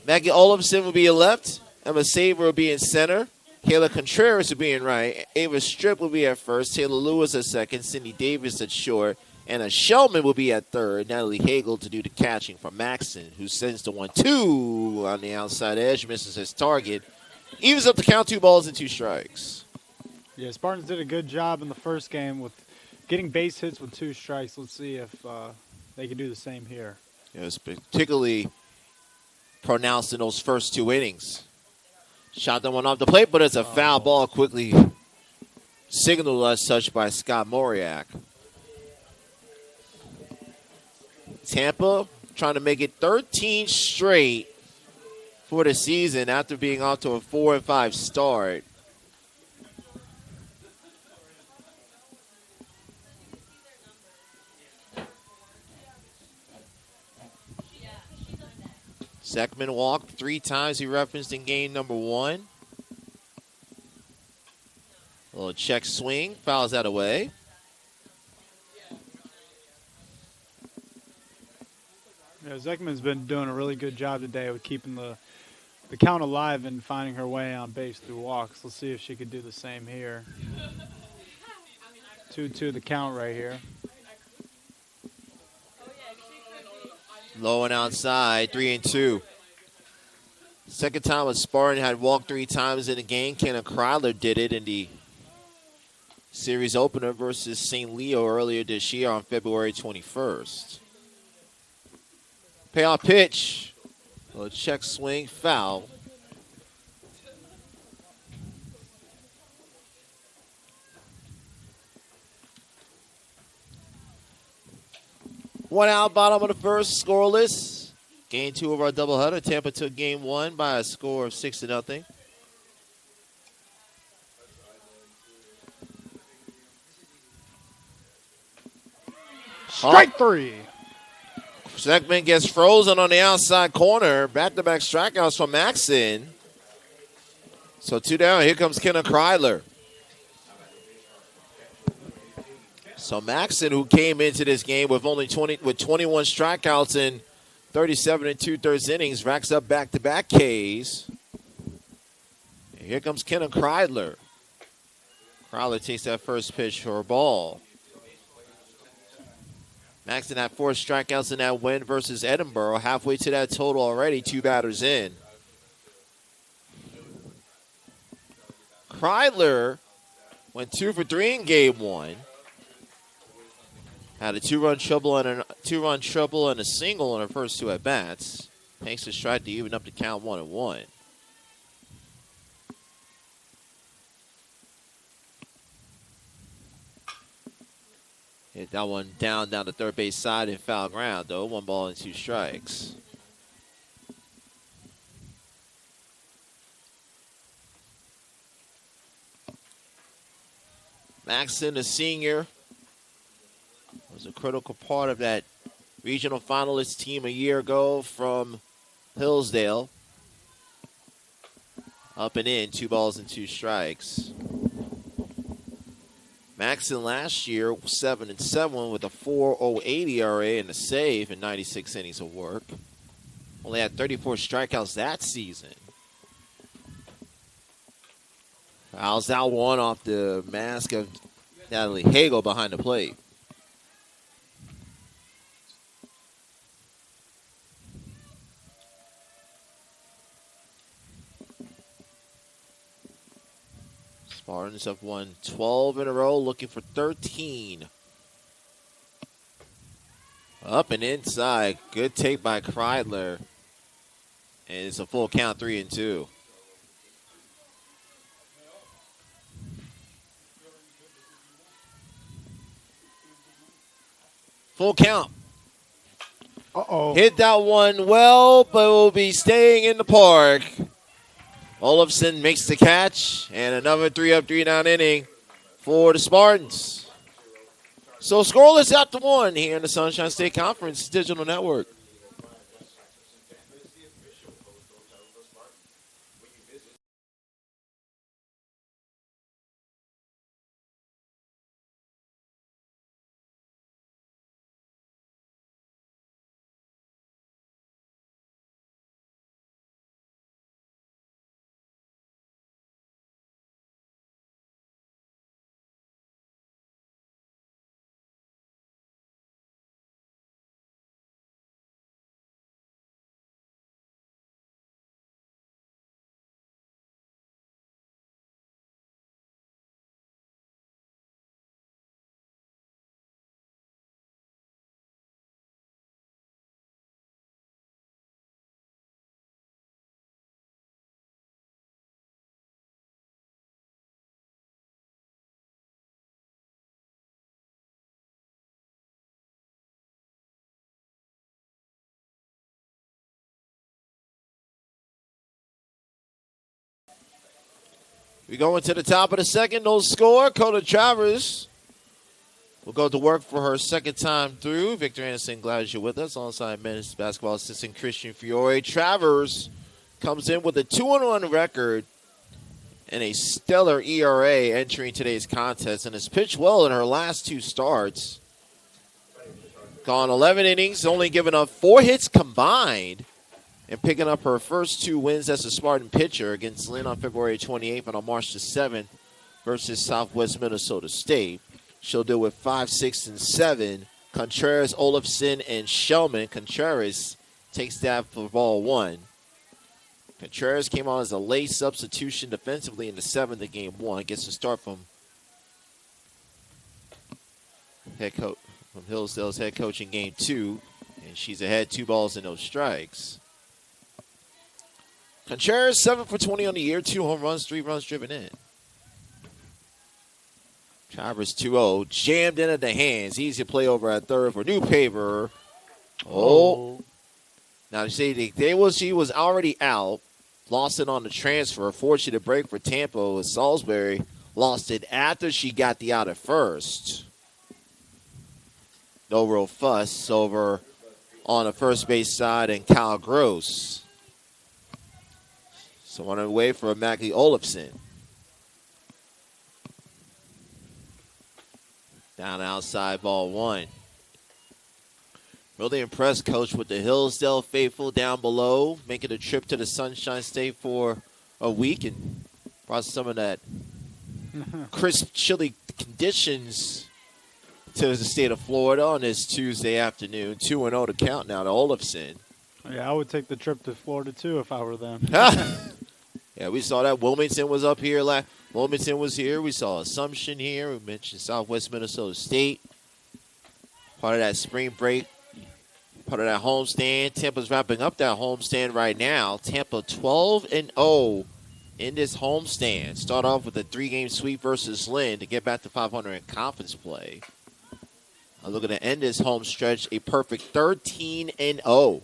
Maggie Olafson will be in left. Emma Saver will be in center. Kayla Contreras will be in right. Ava Strip will be at first. Taylor Lewis at second. Cindy Davis at short. And a Shellman will be at third. Natalie Hagel to do the catching for Maxon, who sends the 1-2 on the outside edge. Misses his target. Evens up the count, 2 balls and 2 strikes. Yeah, Spartans did a good job in the first game with getting base hits with 2 strikes. Let's see if they can do the same here. It was particularly pronounced in those first 2 innings. Shot that one off the plate, but it's a foul ball, quickly signaled as such by Scott Moriak. Tampa trying to make it 13 straight for the season after being off to a 4-5 start. Zekman walked 3 times, he referenced in game number 1. A little check swing, fouls that away. Yeah, Zekman's been doing a really good job today with keeping the count alive and finding her way on base through walks. Let's see if she could do the same here. 2-2 the count right here. Low and outside, 3-2. Second time a Spartan had walked 3 times in the game. Kenna Kryler did it in the series opener versus St. Leo earlier this year on February 21st. Payoff pitch. A little check swing, foul. One out, bottom of the first, scoreless. Game 2 of our doubleheader. Tampa took game 1 by a score of 6-0. Strike 3. Zekman gets frozen on the outside corner. Back-to-back strikeouts from Maxon. So 2 down. Here comes Kenna Kryler. So Maxon, who came into this game with only 21 strikeouts in 37 2/3 innings, racks up back-to-back Ks. And here comes Kenna Kryler. Kryler takes that first pitch for a ball. Maxon had 4 strikeouts in that win versus Edinburgh. Halfway to that total already, 2 batters in. Kryler went 2 for 3 in game 1. Had a 2-run trouble and a single in her first 2 at bats. Takes a strike to even up the count 1-1. Hit that one down the third base side and foul ground, though. 1 ball and 2 strikes. Maxon, a senior, was a critical part of that regional finalist team a year ago from Hillsdale. Up and in, 2 balls and 2 strikes. Maxon last year, 7-7 with a 4.08 ERA and a save in 96 innings of work. Only had 34 strikeouts that season. Fouls out one off the mask of Natalie Hagel behind the plate. Spartans have won 12 in a row, looking for 13. Up and inside. Good take by Kreidler. And it's a full count, 3-2. Full count. Uh-oh. Hit that one well, but will be staying in the park. Olafson makes the catch, and another 3-up, 3-down inning for the Spartans. So scoreless after 1 here in the Sunshine State Conference Digital Network. We go into the top of the second. No score. Coda Travers will go to work for her second time through. Victor Anderson, glad you're with us. Alongside men's basketball assistant Christian Fiore. Travers comes in with a 2-1 record and a stellar ERA entering today's contest, and has pitched well in her last 2 starts. Gone 11 innings, only given up 4 hits combined, and picking up her first 2 wins as a Spartan pitcher against Lynn on February 28th and on March the 7th versus Southwest Minnesota State. She'll deal with 5, 6, and 7. Contreras, Olafson, and Shellman. Contreras takes that for ball 1. Contreras came on as a late substitution defensively in the 7th of game 1. Gets a start from head coach from Hillsdale's head coach in game 2, and she's ahead 2 balls and no strikes. Contreras 7 for 20 on the year, 2 home runs, 3 runs driven in. Travers 2-0, jammed into the hands. Easy play over at third for New Paver. Now she was already out. Lost it on the transfer. Fortunate break for Tampa with Salisbury. Lost it after she got the out at first. No real fuss over on the first base side and Kyle Gross. So on the way for Maggie Olafson. Down outside, ball 1. Really impressed, Coach, with the Hillsdale faithful down below, making a trip to the Sunshine State for a week and brought some of that crisp, chilly conditions to the state of Florida on this Tuesday afternoon. 2-0 to count now to Olafson. Yeah, I would take the trip to Florida, too, if I were them. Yeah, we saw that. Wilmington was up here. Wilmington was here. We saw Assumption here. We mentioned Southwest Minnesota State. Part of that spring break. Part of that homestand. Tampa's wrapping up that homestand right now. Tampa 12-0 in this homestand. Start off with a 3-game sweep versus Lynn to get back to 500 in conference play. Looking to end this home stretch a perfect 13-0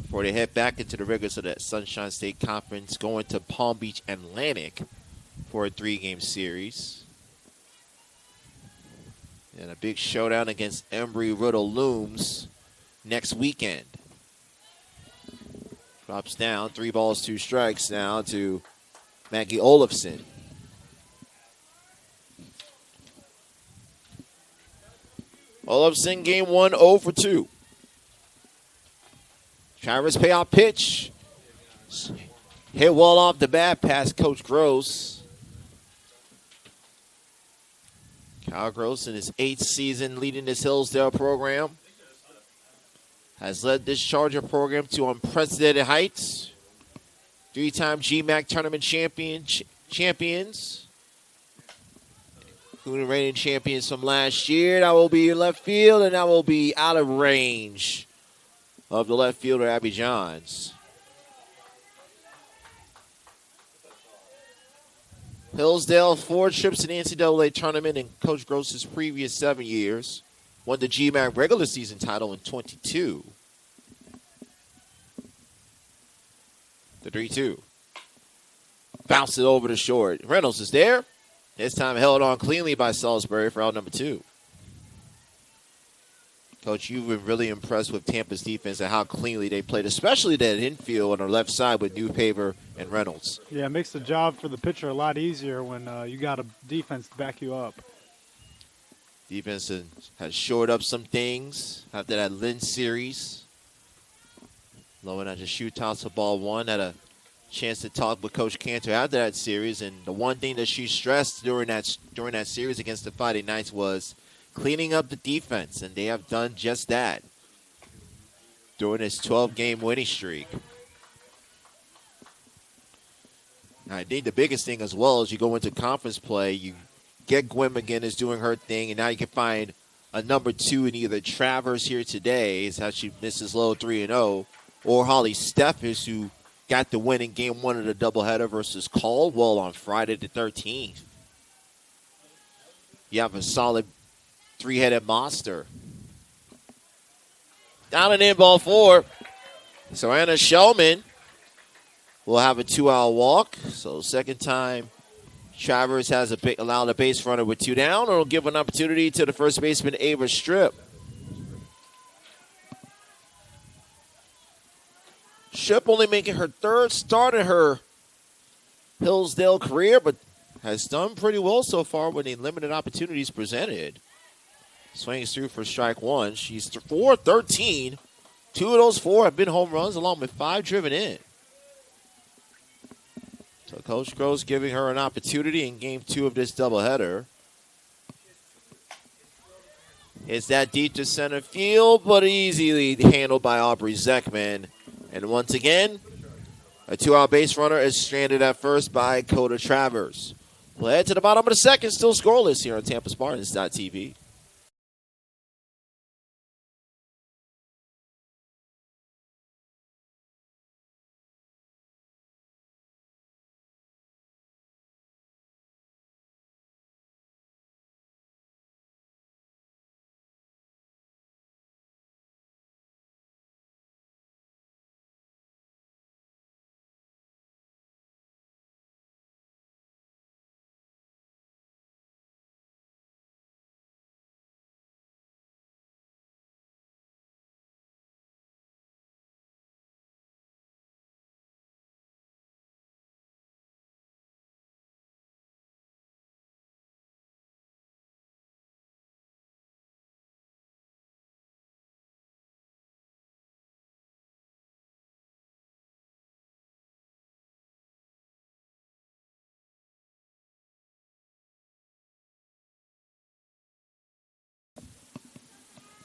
before they head back into the rigors of that Sunshine State Conference, going to Palm Beach Atlantic for a 3-game series. And a big showdown against Embry-Riddle looms next weekend. Drops down, 3 balls, 2 strikes now to Maggie Olafson. Olafson, game 1, 0 for 2. Travers payout pitch. Hit well off the bat past Coach Gross. Kyle Gross in his 8th season leading this Hillsdale program has led this Charger program to unprecedented heights. 3-time GMAC tournament champions, including reigning champions from last year. That will be in left field, and that will be out of range of the left fielder, Abby Johns. Hillsdale, 4 trips to the NCAA tournament in Coach Gross's previous 7 years. Won the GMAC regular season title in 22. The 3-2. Bounced it over the short. Reynolds is there. This time held on cleanly by Salisbury for out number 2. Coach, you've been really impressed with Tampa's defense and how cleanly they played, especially that infield on the left side with New Paver and Reynolds. Yeah, it makes the job for the pitcher a lot easier when you got a defense to back you up. Defense has shored up some things after that Lynn series. Blowing out the shootouts to ball 1. Had a chance to talk with Coach Cantor after that series, and the one thing that she stressed during that series against the Friday Knights was cleaning up the defense, and they have done just that during this 12-game winning streak. I think the biggest thing as well is you go into conference play, you get Gwen McGinnis doing her thing, and now you can find a number 2 in either Travers here today, is how she misses low 3-0, or Holly Steffes, who got the win in game 1 of the doubleheader versus Caldwell on Friday the 13th. You have a solid 3-headed monster. Down and in, ball 4. So Anna Shellman will have a 2-out walk. So second time Travers has allowed a base runner with 2 down, or will give an opportunity to the first baseman, Ava Strip. Strip only making her 3rd start in her Hillsdale career, but has done pretty well so far when the limited opportunities presented. Swings through for strike 1. She's 4-13. 2 of those 4 have been home runs, along with 5 driven in. So Coach Gross giving her an opportunity in game 2 of this doubleheader. It's that deep to center field, but easily handled by Aubrey Zekman. And once again, a 2-out base runner is stranded at first by Coda Travers. We'll head to the bottom of the second, still scoreless here on Tampa Spartans.tv.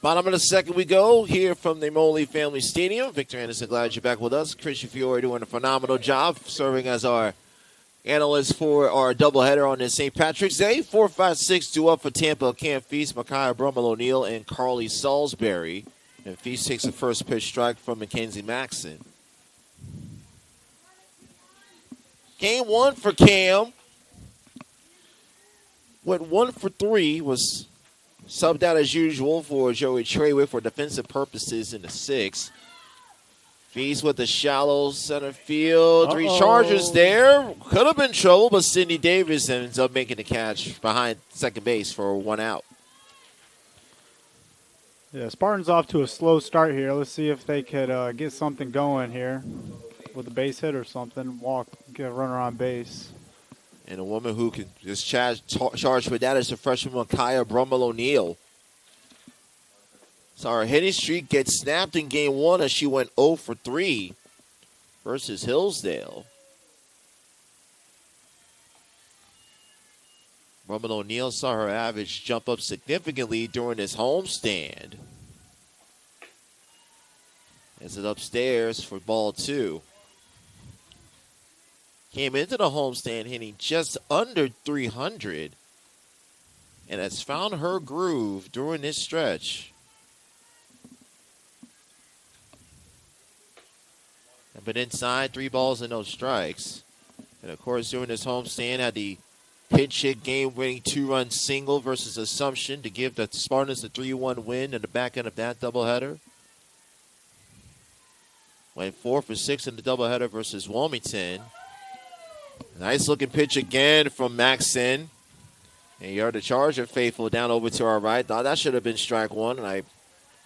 Bottom of the second we go here from the Moley Family Stadium. Victor Anderson, glad you're back with us. Christian Fiore doing a phenomenal job serving as our analyst for our doubleheader on this St. Patrick's Day. 4, 5, 6 due up for Tampa. Cam Feast, Micaiah Brummel O'Neill, and Carly Salisbury. And Feast takes the first pitch strike from Mackenzie Maxson. Game 1 for Cam. Went 1 for 3, was subbed out as usual for Joey Treyway for defensive purposes in the 6th. Feast with the shallow center field. 3 Chargers there. Could have been trouble, but Sidney Davis ends up making the catch behind second base for 1 out. Yeah, Spartans off to a slow start here. Let's see if they could get something going here with a base hit or something. Walk, get a runner on base. And a woman who can just charged with that is the freshman Micaiah Brummel O'Neill. So our hitting streak gets snapped in game 1 as she went 0 for 3 versus Hillsdale. Brummel O'Neill saw her average jump up significantly during this homestand. As it upstairs for ball 2. Came into the homestand hitting just under 300 and has found her groove during this stretch. But inside, 3 balls and no strikes. And of course, during this homestand, had the pinch hit game-winning 2-run single versus Assumption to give the Spartans a 3-1 win in the back end of that doubleheader. Went 4 for 6 in the doubleheader versus Wilmington. Nice looking pitch again from Maxson. And you heard the Charger faithful down over to our right. Thought that should have been strike 1, and I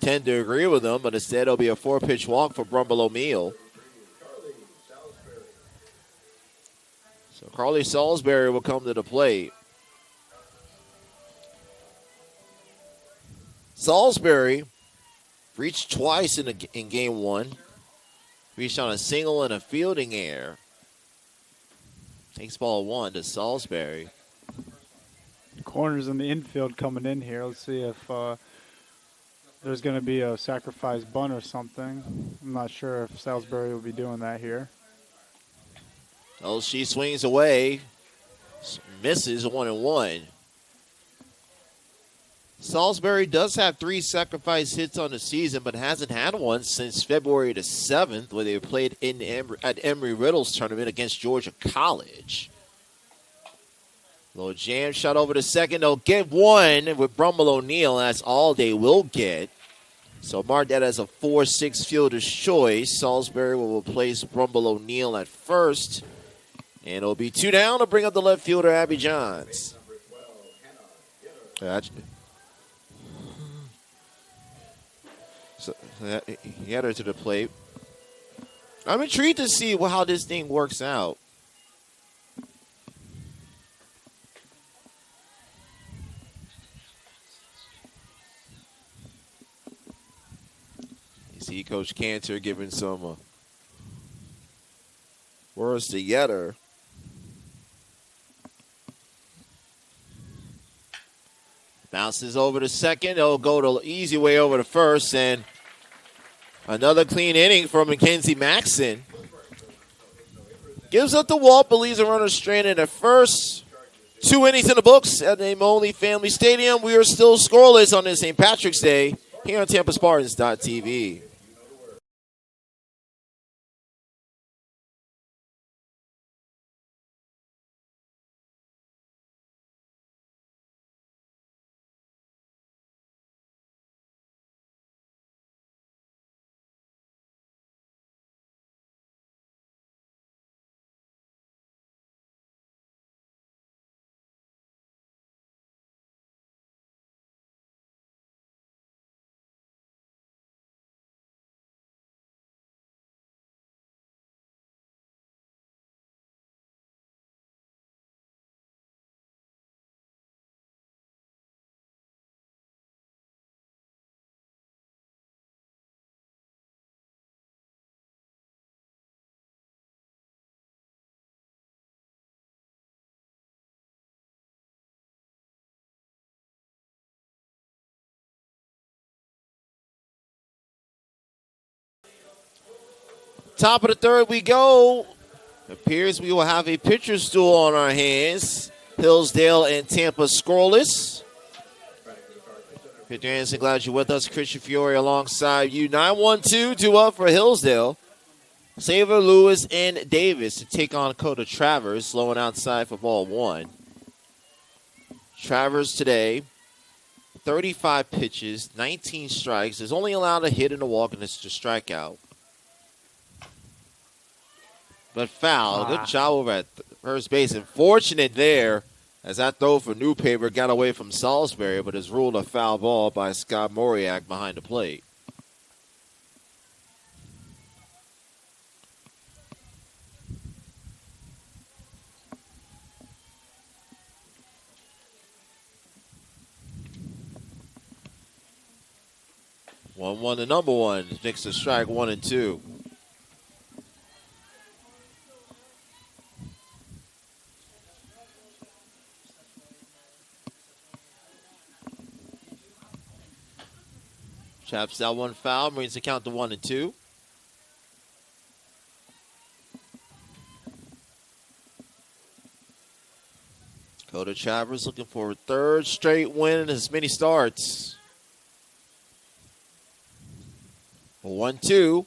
tend to agree with them, but instead it'll be a 4-pitch walk for Brummel O'Neill. So Carly Salisbury will come to the plate. Salisbury reached twice in game 1. Reached on a single and a fielding error. Takes ball 1 to Salisbury. Corners in the infield coming in here. Let's see if there's going to be a sacrifice bunt or something. I'm not sure if Salisbury will be doing that here. Oh, she swings away. Misses 1-1. Salisbury does have 3 sacrifice hits on the season, but hasn't had one since February the 7th, where they played at Embry-Riddle's tournament against Georgia College. Little jam shot over to second. They'll get one with Brummel O'Neill. That's all they will get. So mark that as a 4-6 fielder's choice. Salisbury will replace Brumble O'Neill at first. And it'll be 2 down to bring up the left fielder, Abby Johns. So he had her to the plate. I'm intrigued to see how this thing works out. You see Coach Cantor giving some words to Yetter. Bounces over to second. It'll go the easy way over to first. And another clean inning from Mackenzie Maxson. Gives up the walk, but leaves a runner stranded at first. 2 innings in the books at the Imoli Family Stadium. We are still scoreless on this St. Patrick's Day here on TampaSpartans.tv. Top of the third we go. Appears we will have a pitcher's duel on our hands. Hillsdale and Tampa scoreless. Peter Anderson, glad you're with us. Christian Fiore alongside you. 9-1-2, 2-up for Hillsdale. Saver, Lewis, and Davis to take on Coda Travers, slowing outside for ball 1. Travers today, 35 pitches, 19 strikes. Is only allowed a hit and a walk, and it's just strikeout. But foul. Good job over at first base. And fortunate there as that throw for Newpaper got away from Salisbury, but is ruled a foul ball by Scott Moriak behind the plate. One to number one. Makes a strike 1 and 2. Chaps that one foul, brings the count to 1 and 2. Coda Travers looking for a third straight win in as many starts. 1-2.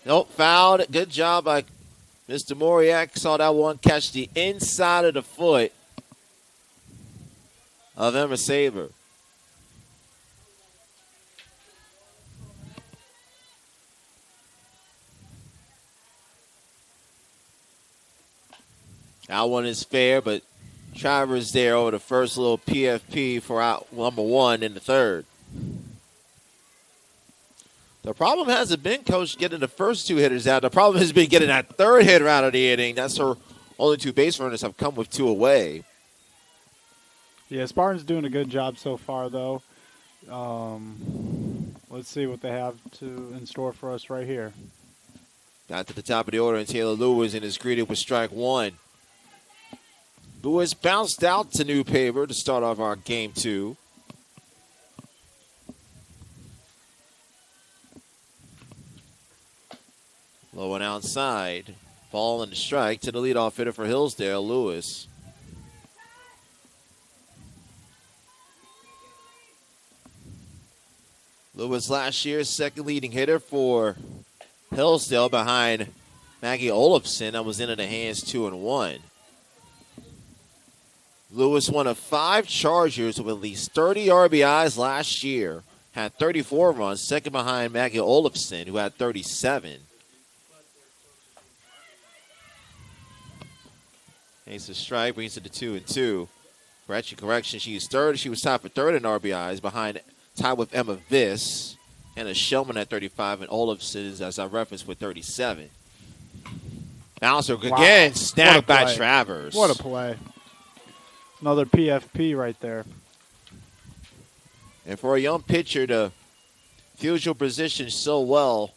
Nope, fouled. Good job by Mr. Moriak. Saw that one catch the inside of the foot of Emma Saber. That one is fair, but Travers there over the first little PFP for out number 1 in the third. The problem hasn't been, Coach, getting the first 2 hitters out. The problem has been getting that third hitter out of the inning. That's her only 2 base runners have come with 2 away. Yeah, Spartans doing a good job so far, though. Let's see what they have in store for us right here. Got to the top of the order, and Taylor Lewis and is greeted with strike 1. Lewis bounced out to Newpaper to start off our game 2. Low and outside. Ball and a strike to the leadoff hitter for Hillsdale, Lewis. Lewis last year's second leading hitter for Hillsdale behind Maggie Olofsson. That was into the hands 2-1. Lewis one of 5 Chargers with at least 30 RBIs last year. had 34 runs, second behind Maggie Olafson, who had 37. Takes a strike, brings it to 2-2. Correction, she's third. She was tied for third in RBIs, tied with Emma Viss and a Shellman at 35, and Olafson is, as I referenced, with 37. Bouncer again, snagged by Travers. What a play. Another PFP right there. And for a young pitcher to field your position so well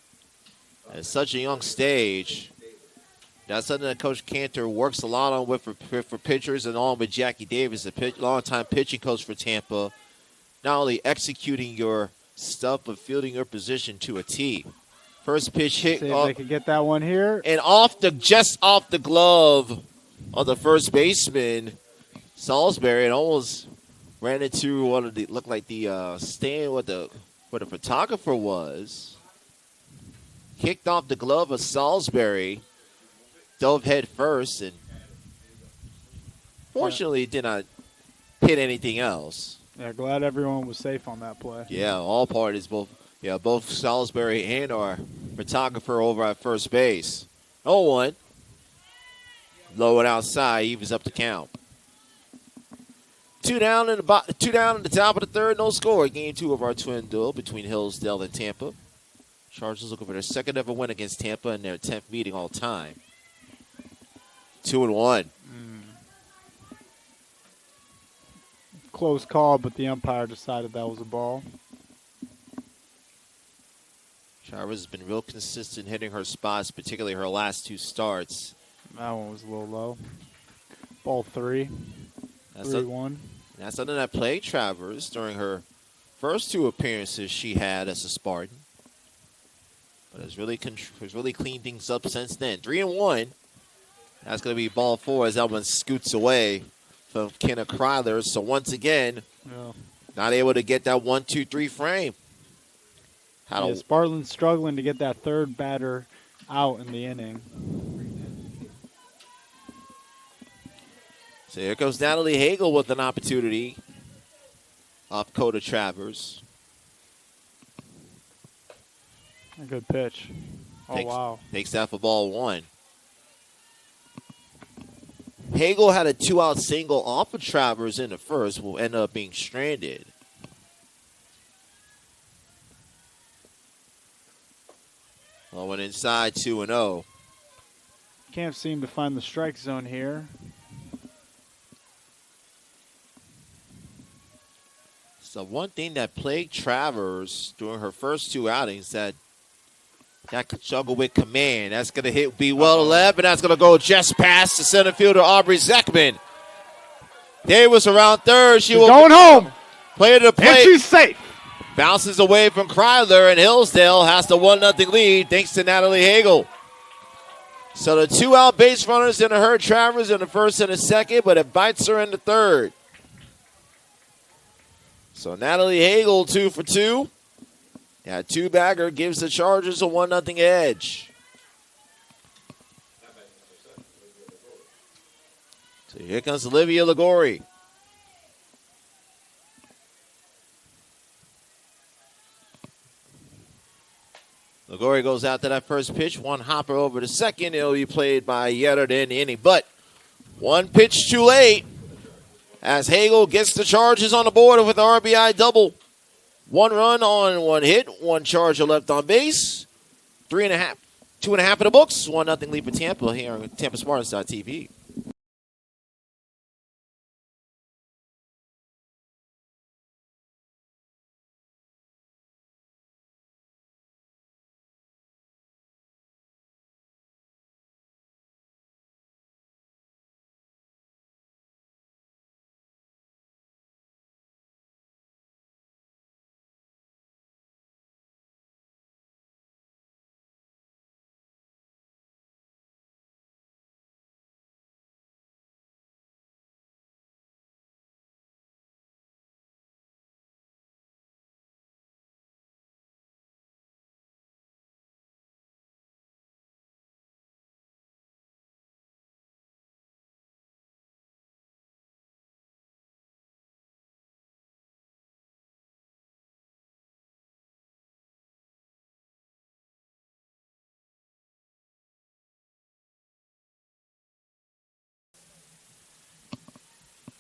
at such a young stage, that's something that Coach Cantor works a lot on with for pitchers, and along with Jackie Davis, a long-time pitching coach for Tampa, not only executing your stuff, but fielding your position to a T. First pitch hit. See if they can get that one here. And just off the glove of the first baseman, Salisbury, it almost ran into looked like the stand where the photographer was. Kicked off the glove of Salisbury, dove head first, and fortunately did not hit anything else. Yeah, glad everyone was safe on that play. Yeah, all parties, both Salisbury and our photographer over at first base. 0-1. Low and outside, evens up the count. Two down in the top of the third, no score. Game 2 of our twin duel between Hillsdale and Tampa. Chargers looking for their second ever win against Tampa in their 10th meeting all time. 2-1. Close call, but the umpire decided that was a ball. Travers has been real consistent hitting her spots, particularly her last 2 starts. That one was a little low. Ball 3. 3-1. That's something that plagued Travers during her first 2 appearances she had as a Spartan. But has really cleaned things up since then. 3-1. That's going to be ball 4 as that one scoots away from Kenna Kryler. So once again, not able to get that 1-2-3 frame. Spartan's struggling to get that third batter out in the inning. So here comes Natalie Hagel with an opportunity off Coda Travers. A good pitch. Wow. Takes that for ball 1. Hagel had a 2-out single off of Travers in the first, will end up being stranded. Well, went inside 2-0. Can't seem to find the strike zone here. So one thing that plagued Travers during her first 2 outings that could struggle with command. That's going to be well to left, and that's going to go just past the center fielder, Aubrey Zeckman. Davis around third. She's going home. Play to the plate. And she's safe. Bounces away from Kryler, and Hillsdale has the 1-0 lead thanks to Natalie Hagel. So the 2-out base runners going to hurt Travers in the first and the second, but it bites her in the third. So Natalie Hagel 2 for 2. That 2-bagger gives the Chargers a 1-0 edge. So here comes Olivia Ligori. Ligori goes out to that first pitch. One hopper over the second. It'll be played by Yetter to end the inning. But one pitch too late as Hagel gets the Chargers on the board with the RBI double. 1 run on 1 hit, 1 Charger left on base. 3.5, 2.5 in the books. 1-0 lead for Tampa here on TampaSpartans.tv.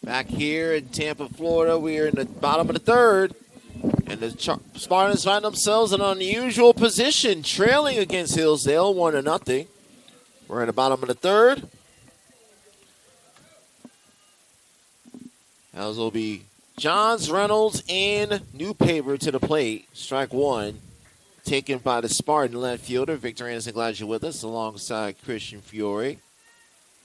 Back here in Tampa, Florida, we are in the bottom of the third. And the Spartans find themselves in an unusual position, trailing against Hillsdale 1-0. We're in the bottom of the third. As will be Johns, Reynolds, and Newpaper to the plate. Strike one, taken by the Spartan left fielder. Victor Anderson, glad you're with us, alongside Christian Fiore.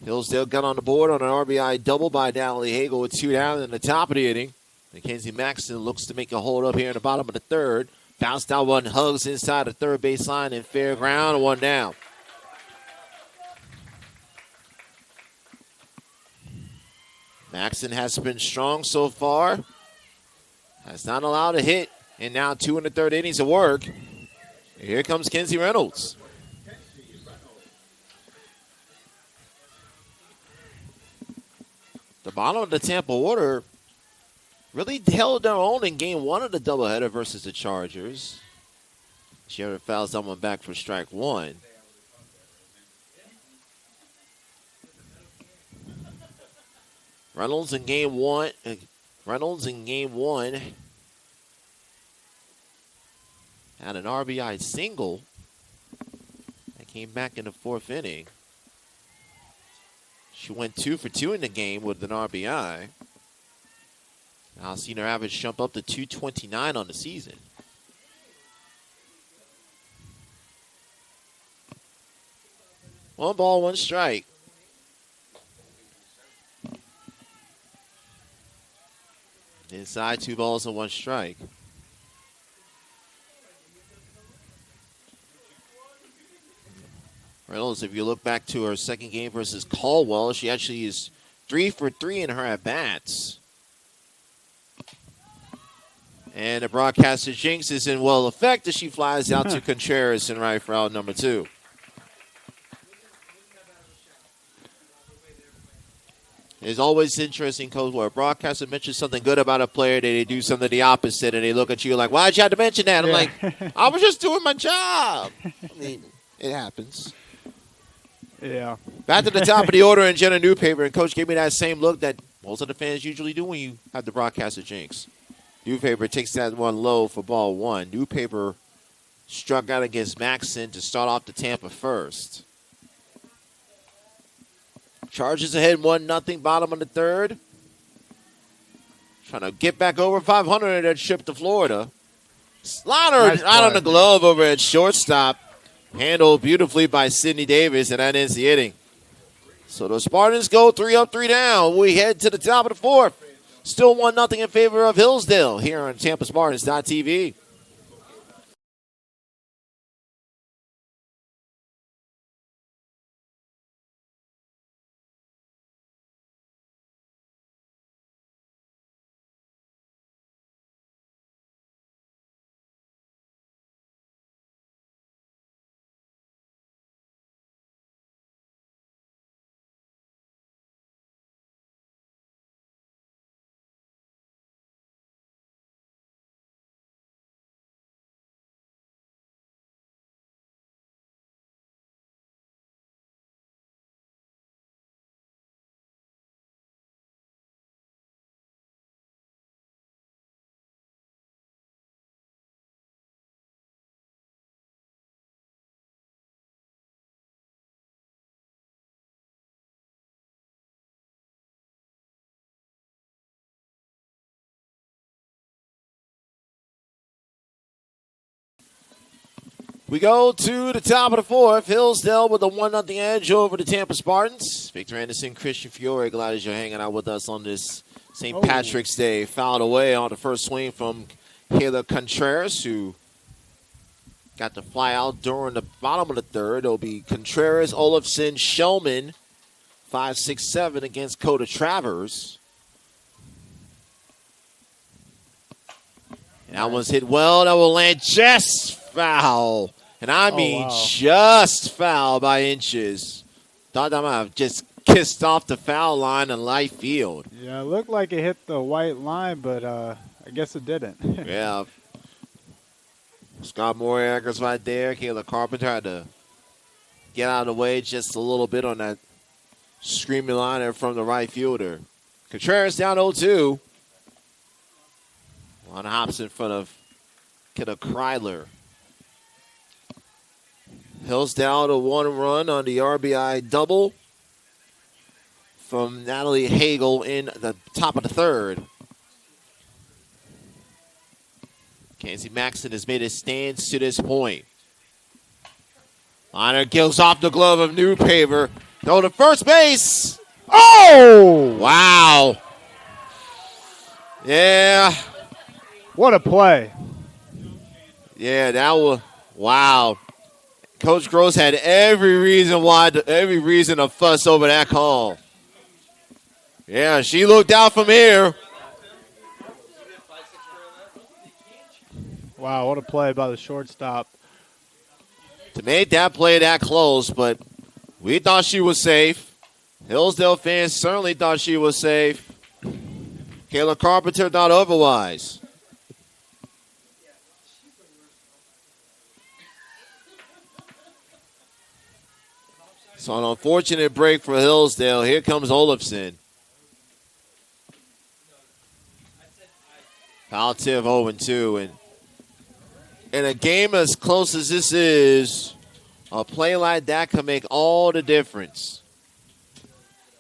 Hillsdale got on the board on an RBI double by Natalie Hagel with 2 down in the top of the inning. Mackenzie Maxton looks to make a hold up here in the bottom of the third. Bounced out one, hugs inside the third baseline in fair ground, 1 down. Maxton has been strong so far. Has not allowed a hit, and now 2 in the third innings of work. Here comes Kenzie Reynolds. The bottom of the Tampa order really held their own in game 1 of the doubleheader versus the Chargers. Sheriff fouls someone back for strike 1. Reynolds in game one had an RBI single that came back in the 4th inning. She went 2 for 2 in the game with an RBI. Now seen her average jump up to 229 on the season. One ball, one strike. Inside, 2 balls and 1 strike. Reynolds, if you look back to her second game versus Caldwell, she actually is 3 for 3 in her at-bats. And the broadcaster jinx is in well effect as she flies out to Contreras in right for out number 2. It's always interesting, Coach, where a broadcaster mentions something good about a player, they do something the opposite, and they look at you like, why'd you have to mention that? I'm like, I was just doing my job. I mean, it happens. Yeah. Back to the top of the order in Jenna Newpaper, and Coach gave me that same look that most of the fans usually do when you have the broadcaster jinx. Newpaper takes that one low for ball 1. Newpaper struck out against Maxson to start off the Tampa first. Chargers ahead 1-0, bottom of the third. Trying to get back over 500 in that trip to Florida. Slider Nice out on play. the glove over at shortstop. Handled beautifully by Sidney Davis, and that ends the inning. So the Spartans go 3 up, 3 down. We head to the top of the 4th. Still 1-0 in favor of Hillsdale here on TampaSpartans.tv. We go to the top of the 4th. Hillsdale with a 1-0 edge over the Tampa Spartans. Victor Anderson, Christian Fiore, glad as you're hanging out with us on this St. Patrick's Day. Fouled away on the first swing from Kayla Contreras, who got to fly out during the bottom of the third. It'll be Contreras, Olafson, Shellman, 5, 6, 7 against Coda Travers. And that one's hit well. That will land just foul. And I mean just foul by inches. Thought that might have just kissed off the foul line in right field. Yeah, it looked like it hit the white line, but I guess it didn't. Yeah. Scott Moriarty's right there. Kayla Carpenter had to get out of the way just a little bit on that screaming liner from the right fielder. Contreras down 0-2. On hops in front of Kenna Kryler. Hillsdale to 1 run on the RBI double from Natalie Hagel in the top of the third. Kenzie Maxson has made his stands to this point. Liner kills off the glove of Newpaver. Throw to first base. Oh! Wow. Yeah. What a play. Yeah, that was wow. Coach Gross had every reason to fuss over that call. Yeah, she looked out from here. Wow, what a play by the shortstop. To make that play that close, but we thought she was safe. Hillsdale fans certainly thought she was safe. Kayla Carpenter thought otherwise. So an unfortunate break for Hillsdale. Here comes Olafson. Foul tip 0-2. And in a game as close as this is, a play like that can make all the difference.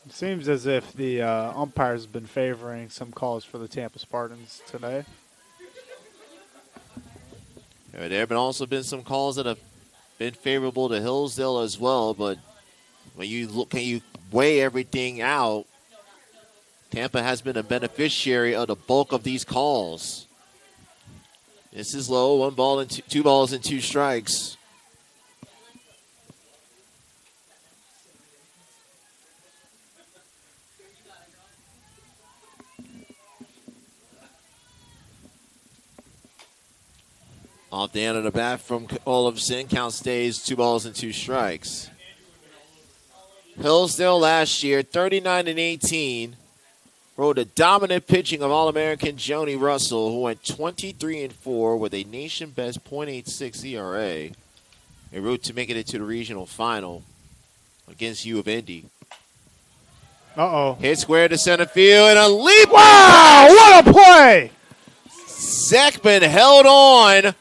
It seems as if the umpires have been favoring some calls for the Tampa Spartans today. There have also been some calls that have been favorable to Hillsdale as well, but when you weigh everything out, Tampa has been a beneficiary of the bulk of these calls. This is low, 1 ball and 2 balls and 2 strikes. Off the end of the bat from Olafson, count stays 2 balls and 2 strikes. Hillsdale last year, 39-18, rode the dominant pitching of All-American Joni Russell, who went 23-4 with a nation-best .86 ERA, en route to making it to the regional final against U of Indy. Uh-oh. Hit square to center field and a leap. Wow, what a play! Zekman held on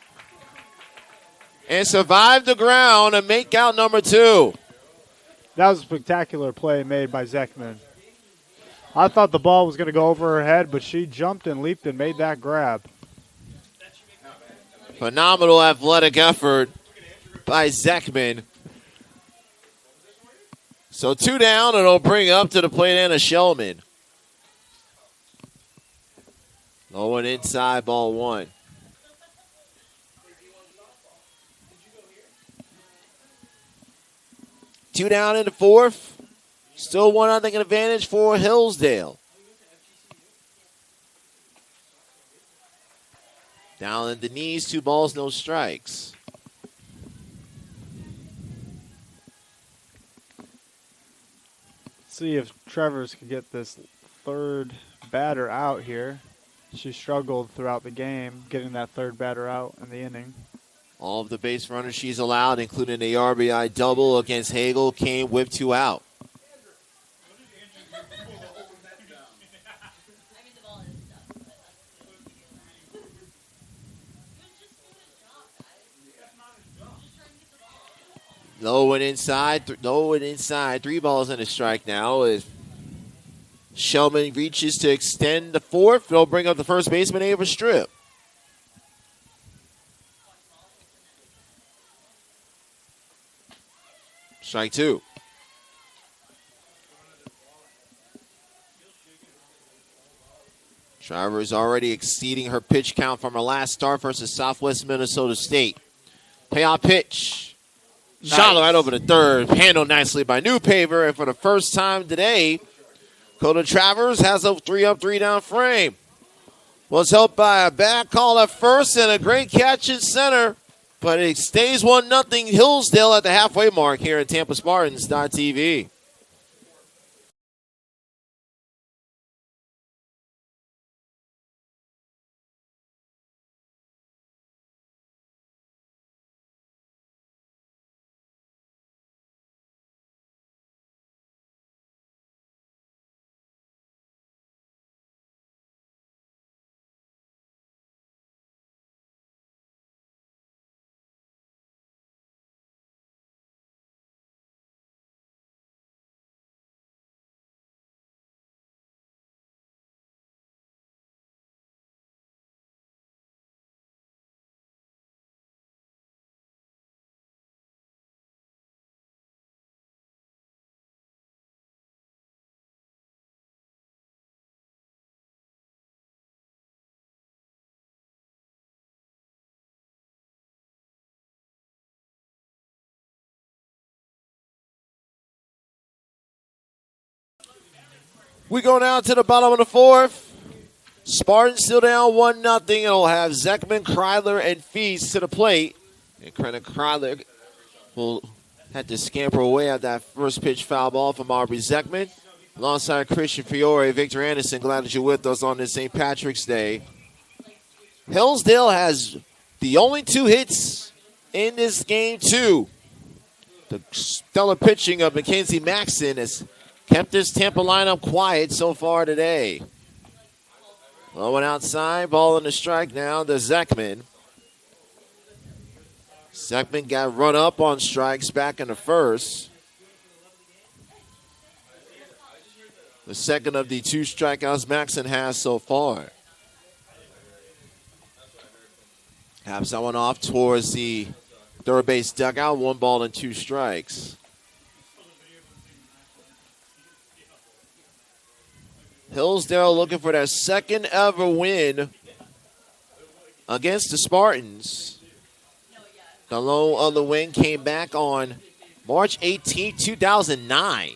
and survived the ground and make out number 2. That was a spectacular play made by Zekman. I thought the ball was going to go over her head, but she jumped and leaped and made that grab. Phenomenal athletic effort by Zekman. So 2 down, and it'll bring up to the plate Anna Shellman. Low and inside, ball 1. Two down in the 4th. Still 1-0 advantage for Hillsdale. Down in the knees, 2 balls, no strikes. See if Travers can get this third batter out here. She struggled throughout the game getting that third batter out in the inning. All of the base runners she's allowed, including a RBI double against Hagel, came with 2 out. Low and inside, 3 balls and a strike now. As Shellman reaches to extend the 4th, they'll bring up the first baseman, Ava Strip. Strike 2. Shriver is already exceeding her pitch count from her last start versus Southwest Minnesota State. Payoff pitch. Nice. Shot right over the third. Handled nicely by Newpaver. And for the first time today, Coda Travers has a 3-up, 3-down frame. Was helped by a bad call at first and a great catch in center. But it stays 1-0 Hillsdale at the halfway mark here at TampaSpartans.tv. We go down to the bottom of the fourth. Spartans still down 1-0. It'll have Zekman, Kreidler, and Feast to the plate. And Kreidler will have to scamper away at that first pitch foul ball from Aubrey Zekman. Alongside Christian Fiore, Victor Anderson, glad that you're with us on this St. Patrick's Day. Hillsdale has the only 2 hits in this game, too. The stellar pitching of Mackenzie Maxson has kept this Tampa lineup quiet so far today. Low one outside, ball in the strike now to Zekman. Zekman got run up on strikes back in the first. The second of the 2 strikeouts Maxson has so far. Haps that one off towards the third base dugout. 1 ball and 2 strikes. Hillsdale looking for their second ever win against the Spartans. The low other win came back on March 18, 2009.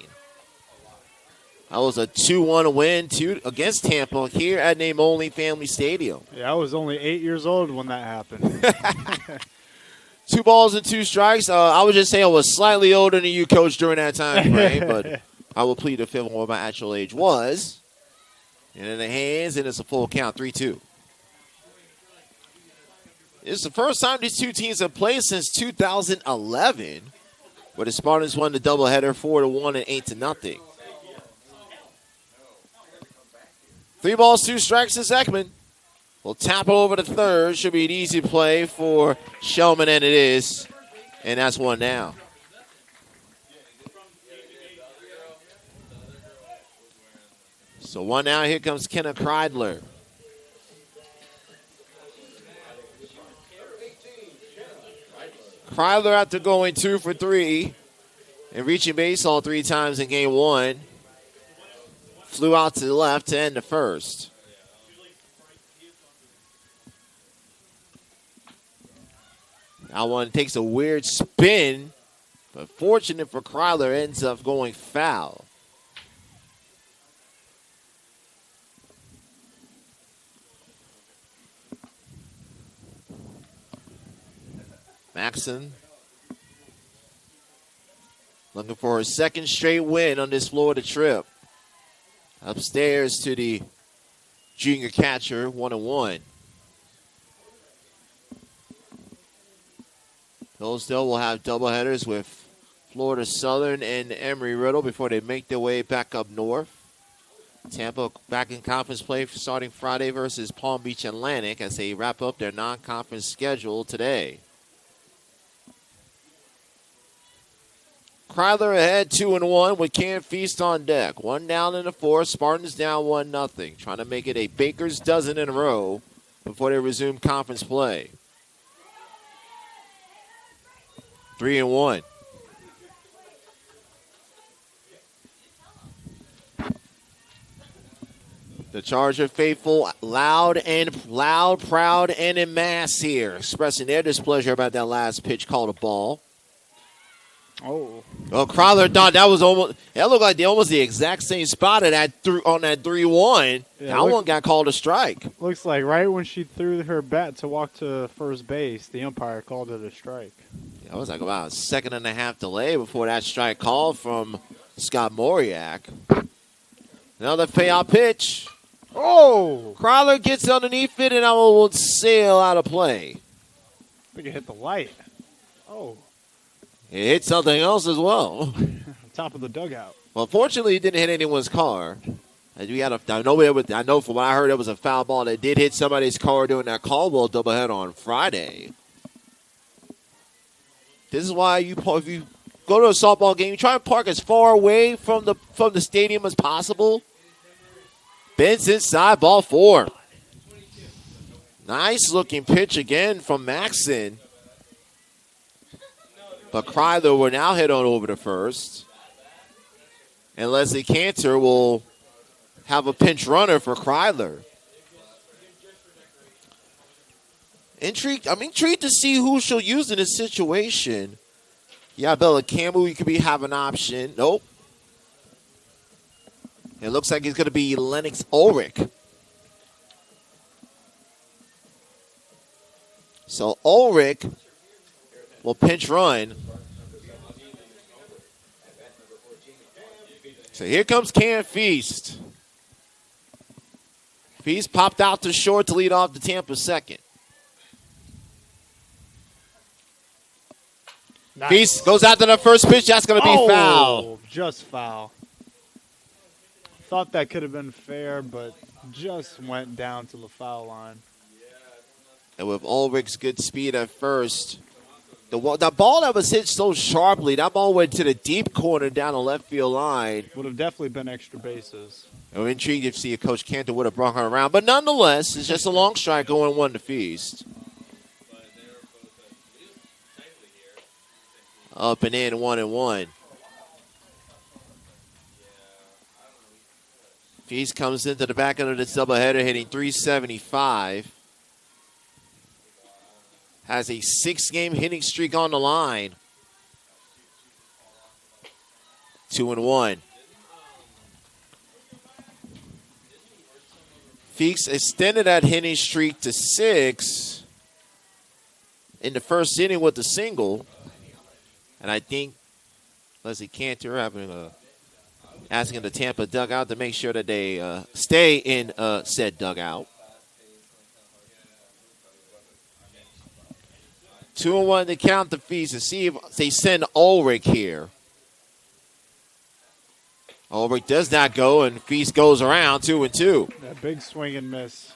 That was a 2-1 win against Tampa here at Name Only Family Stadium. Yeah, I was only 8 years old when that happened. 2 balls and 2 strikes. I would just say I was slightly older than you, Coach, during that time frame, but I will plead the fifth on what my actual age was. And in the hands, and it's a full count, 3-2. It's the first time these 2 teams have played since 2011, where the Spartans won the doubleheader 4-1 and 8-0. 3 balls, 2 strikes to Zekman. We'll tap it over to third. Should be an easy play for Shellman, and it is. And that's 1 down. So 1 down. Here comes Kenneth Kreidler. Kreidler, after going 2 for 3 and reaching base all 3 times in game 1, flew out to the left to end the first. That one takes a weird spin, but fortunate for Kreidler, ends up going foul. Maxson looking for his second straight win on this Florida trip. Upstairs to the junior catcher, 1-1. Hillsdale will have doubleheaders with Florida Southern and Emory-Riddle before they make their way back up north. Tampa back in conference play starting Friday versus Palm Beach Atlantic as they wrap up their non-conference schedule today. Kreidler ahead 2-1 with Cam Feast on deck. 1 down in the fourth. Spartans down 1-0. Trying to make it a baker's dozen in a row before they resume conference play. 3-1. The Charger faithful loud, proud, and en masse here, expressing their displeasure about that last pitch called a ball. Oh, Kreidler thought that looked like almost the exact same spot on that 3-1. Yeah, that one got called a strike. looks like right when she threw her bat to walk to first base, the umpire called it a strike. It was like about a 2.5 delay before that strike call from Scott Moriak. Another payout pitch. Oh! Kreidler gets underneath it, and I will sail out of play. I think it hit the light. Oh. It hit something else as well. On top of the dugout. Well, fortunately, it didn't hit anyone's car. I know from what I heard, it was a foul ball that did hit somebody's car during that Caldwell doubleheader on Friday. This is why if you go to a softball game, you try to park as far away from the stadium as possible. Ben's inside, ball 4. Nice looking pitch again from Maxson. But Kreidler will now hit on over to first. And Leslie Cantor will have a pinch runner for Kreidler. I'm intrigued to see who she'll use in this situation. Yeah, Bella Campbell, you could have an option. Nope. It looks like it's going to be Lennox Ulrich. So Ulrich will pinch run. So here comes Cam Feast. Feast popped out to short to lead off the Tampa second. Nice. Feast goes after the first pitch. That's going to be foul. Just foul. Thought that could have been fair, but just went down to the foul line. And with Ulrich's good speed at first, the ball that was hit so sharply, that ball went to the deep corner down the left field line. Would have definitely been extra bases. I'm intrigued to see if Coach Cantor would have brought her around. But nonetheless, it's just a long strike going 1 to Feast. Up and in, 1-1. Feast comes into the back end of this doubleheader, hitting .375. Has a 6-game hitting streak on the line. 2-1. Feast extended that hitting streak to 6 in the first inning with the single. And I think Leslie Cantor asking the Tampa dugout to make sure that they stay in said dugout. 2-1 to count the Feast and see if they send Ulrich here. Ulrich does not go, and Feast goes around 2-2. That big swing and miss.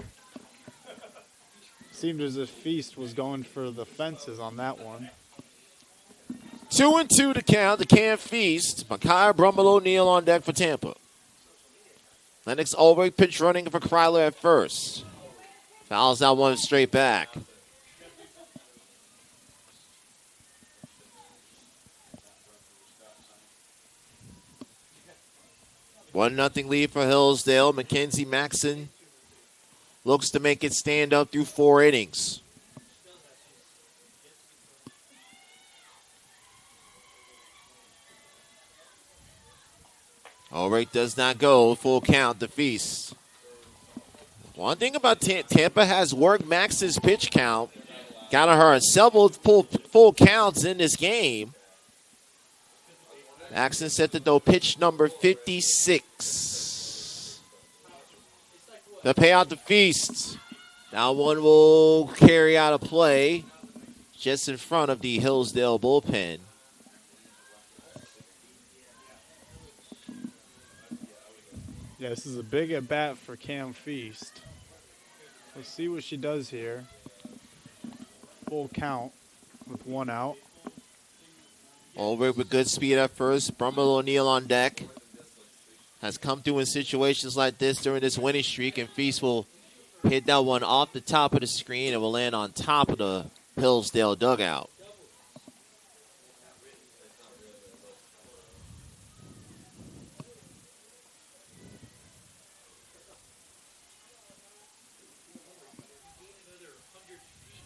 Seemed as if Feast was going for the fences on that one. 2-2 to count. The Cam Feast. Micaiah Brummel O'Neill on deck for Tampa. Lennox Ulrich pitch running for Kryler at first. Fouls out one straight back. One nothing lead for Hillsdale. Mackenzie Maxson looks to make it stand up through 4 innings. Ulrich does not go. Full count to Feast. One thing about Tampa has worked Maxson's pitch count. Got her several full counts in this game. Maxson set to throw pitch number 56. The payout to Feast. Now one will carry out a play just in front of the Hillsdale bullpen. Yeah, this is a big at-bat for Cam Feast. Let's see what she does here. Full count with 1 out. Ulrich with good speed at first. Brummel O'Neill on deck. Has come through in situations like this during this winning streak, and Feast will hit that one off the top of the screen and will land on top of the Hillsdale dugout.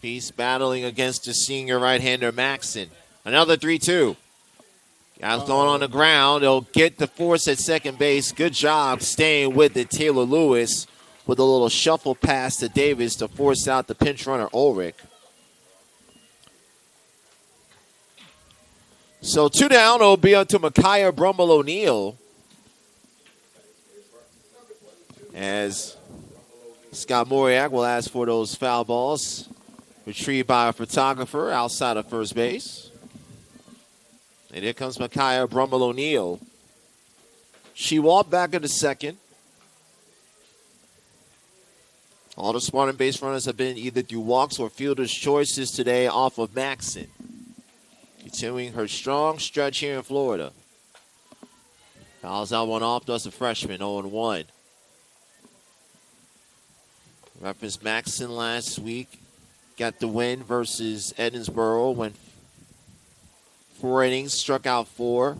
Feast battling against the senior right-hander Maxson. Another 3-2. Guys going on the ground. They'll get the force at second base. Good job staying with it. Taylor Lewis with a little shuffle pass to Davis to force out the pinch runner Ulrich. So 2 down. It'll be up to Micaiah Brummel O'Neill. As Scott Moriak will ask for those foul balls. Retrieved by a photographer outside of first base. And here comes Micaiah Brummel O'Neill. She walked back into second. All the Spartan base runners have been either through walks or fielder's choices today off of Maxson. Continuing her strong stretch here in Florida. Fouls out one off, does a freshman, 0-1. Referenced Maxson last week. Got the win versus Edinburgh. Went 4 innings, struck out 4.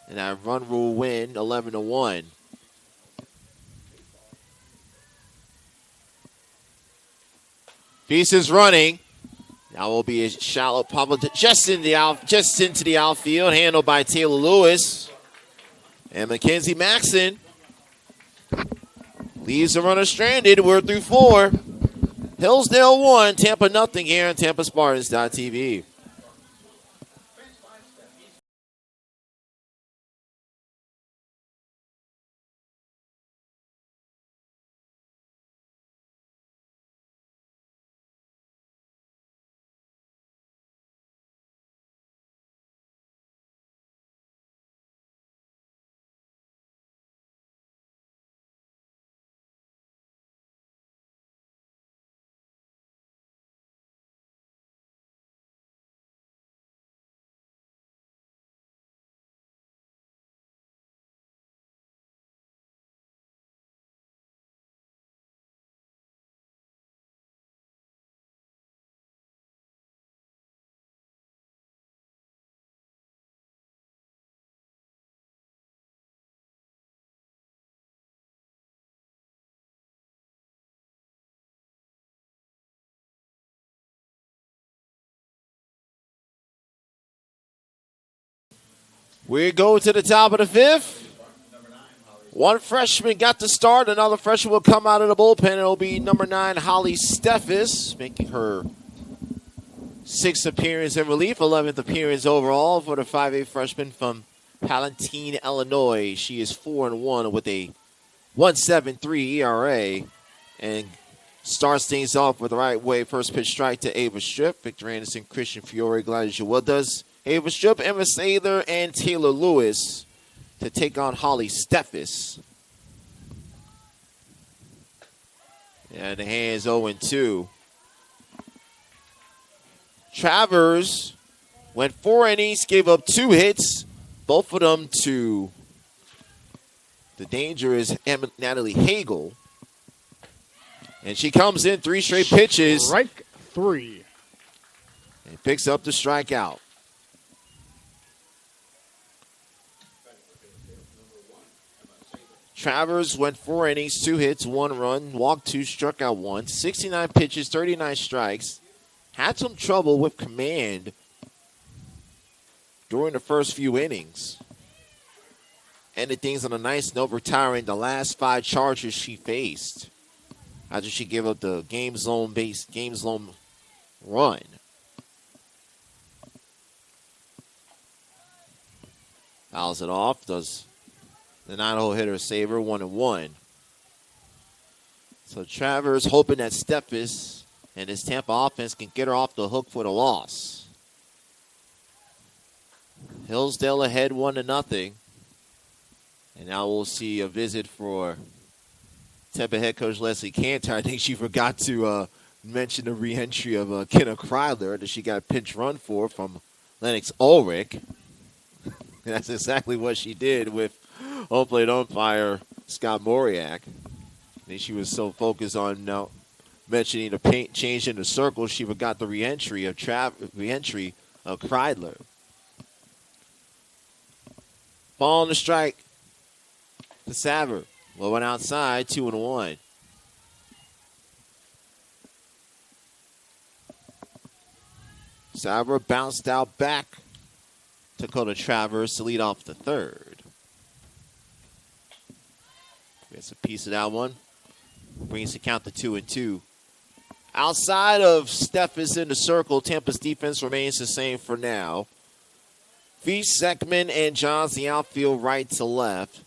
And that run rule win, 11-1. Feast is running. Now will be a shallow pop just into the outfield, handled by Taylor Lewis. And Mackenzie Maxson Leaves the runner stranded. We're through 4. Hillsdale 1, Tampa nothing here on TampaSpartans.tv. We go to the top of the 5th. One freshman got the start. Another freshman will come out of the bullpen. It'll be number 9, Holly Steffes, making her 6th appearance in relief, 11th appearance overall for the 5'8 freshman from Palatine, Illinois. She is 4-1 with a 1.73 ERA and starts things off with the right way. First pitch strike to Ava Strip. Victor Anderson, Christian Fiore, Gladys Wildas, Ava Strip, Emma Sather, and Taylor Lewis to take on Holly Steffes. And the hands 0-2. Travers went 4 innings, gave up 2 hits, both of them to the dangerous Natalie Hagel. And she comes in 3 straight pitches. Strike 3. And picks up the strikeout. Travers went 4 innings, 2 hits, 1 run, walked 2, struck out 1, 69 pitches, 39 strikes. Had some trouble with command during the first few innings. Ended things on a nice note, retiring the last 5 charges she faced after she gave up the game zone run. Fouls it off, does the 9-hole hitter Saver 1-1. So Travers hoping that Steffes and his Tampa offense can get her off the hook for the loss. Hillsdale ahead 1-0. And now we'll see a visit for Tampa head coach Leslie Cantor. I think she forgot to mention the re-entry of Kenna Kreidler that she got a pinch run for from Lennox Ulrich. That's exactly what she did with home plate umpire Scott Moriak. I think she was so focused on mentioning the paint change in the circle, she forgot the re-entry of Kreidler. Ball on the strike to Saver. Low one outside, 2-1. Saver bounced out back to Dakota Travers to lead off the 3rd. Gets a piece of that one. Brings the count to 2-2. Outside of Steffes in the circle, Tampa's defense remains the same for now. Feast, Seckman, and Johns the outfield right to left.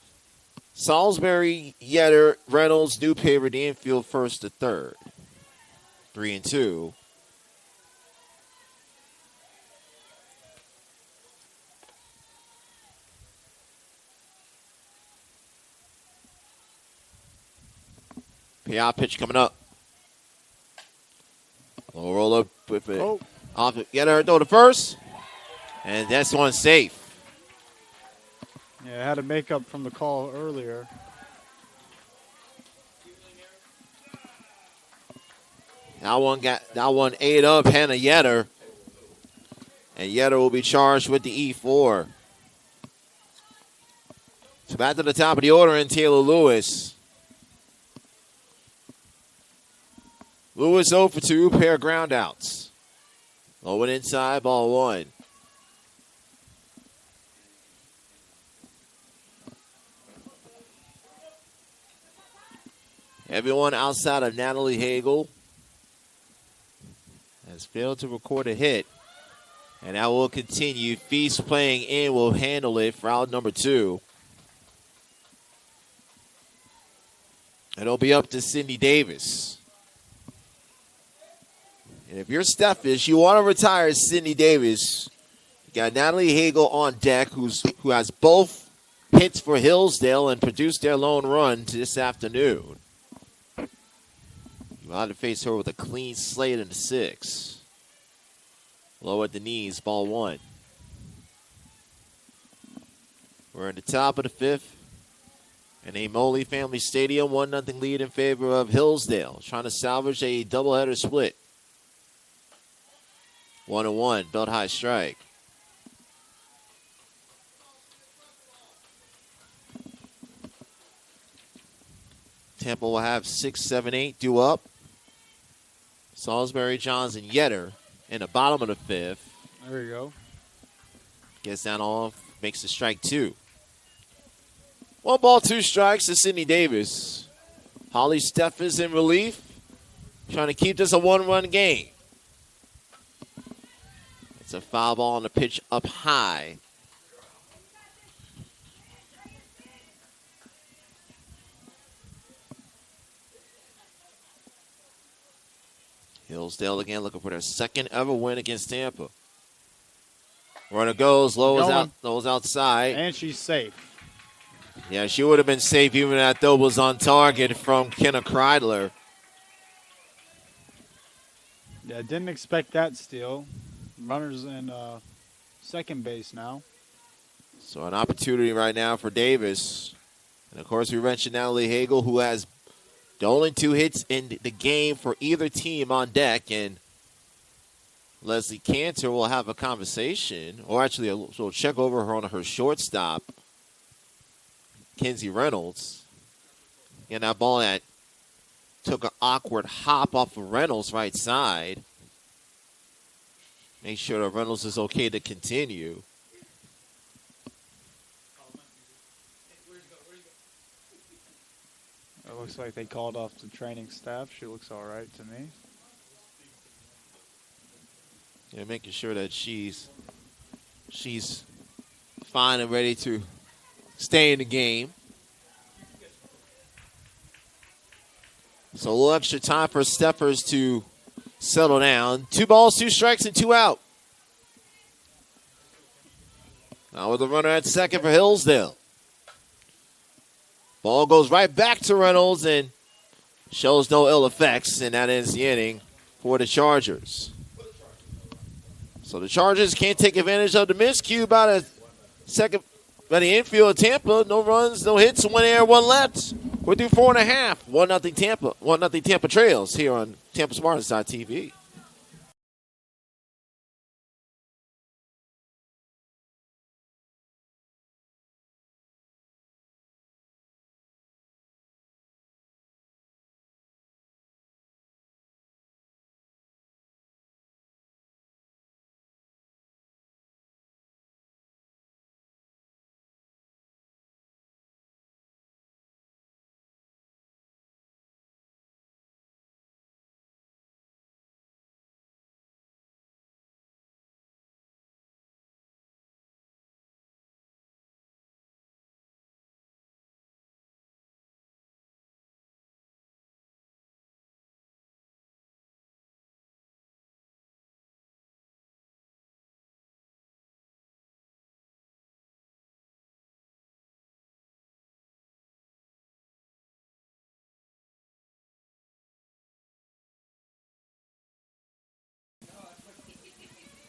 Salisbury, Yetter, Reynolds, Newpaver, the infield first to 3rd. 3-2. Payout pitch coming up. We'll roll up with it. Off it. Get her throw to first. And that's one safe. Yeah, I had to make up from the call earlier. That one ate up Hannah Yetter. And Yetter will be charged with the E4. So back to the top of the order in Taylor Lewis. Lewis 0 for 2, pair of ground outs. Low and inside, ball 1. Everyone outside of Natalie Hagel has failed to record a hit. And that will continue. Feast playing in will handle it for out number 2. It'll be up to Cindy Davis. And if you're Steffes, you want to retire Cindy Davis. You got Natalie Hagel on deck, who has both hits for Hillsdale and produced their lone run this afternoon. You want to face her with a clean slate in the 6. Low at the knees, ball 1. We're in the top of the 5th. In a Moley Family Stadium, 1-0 lead in favor of Hillsdale. Trying to salvage a doubleheader split. 1-1, belt high strike. Tampa will have 6, 7, 8 due up. Salisbury, Johns, and Yetter in the bottom of the 5th. There you go. Gets down off, makes the strike 2. 1 ball, 2 strikes to Sydney Davis. Holly Steffens in relief, trying to keep this a 1-run game. It's a foul ball on the pitch up high. Hillsdale again looking for their second ever win against Tampa. Runner goes, Lowe's outside. And she's safe. Yeah, she would have been safe even if that throw was on target from Kenna Kreidler. Yeah, didn't expect that steal. Runners in second base now. So an opportunity right now for Davis. And, of course, we mentioned Natalie Hagel, who has the only 2 hits in the game for either team on deck. And Leslie Cantor will have a conversation, or actually we'll check over her on her shortstop, Kenzie Reynolds. And that ball that took an awkward hop off of Reynolds' right side. Make sure that Reynolds is okay to continue. It looks like they called off the training staff. She looks all right to me. Yeah, making sure that she's fine and ready to stay in the game. So a little extra time for Steffers to settle down. 2 balls, 2 strikes, and 2 out. Now with the runner at second for Hillsdale. Ball goes right back to Reynolds and shows no ill effects, and that ends the inning for the Chargers. So the Chargers can't take advantage of the miscue by the infield of Tampa. No runs, no hits, 1 error, 1 left. We're through 4.5. 1-0 Tampa. 1-0 Tampa trails here on Tampa Spartans.tv.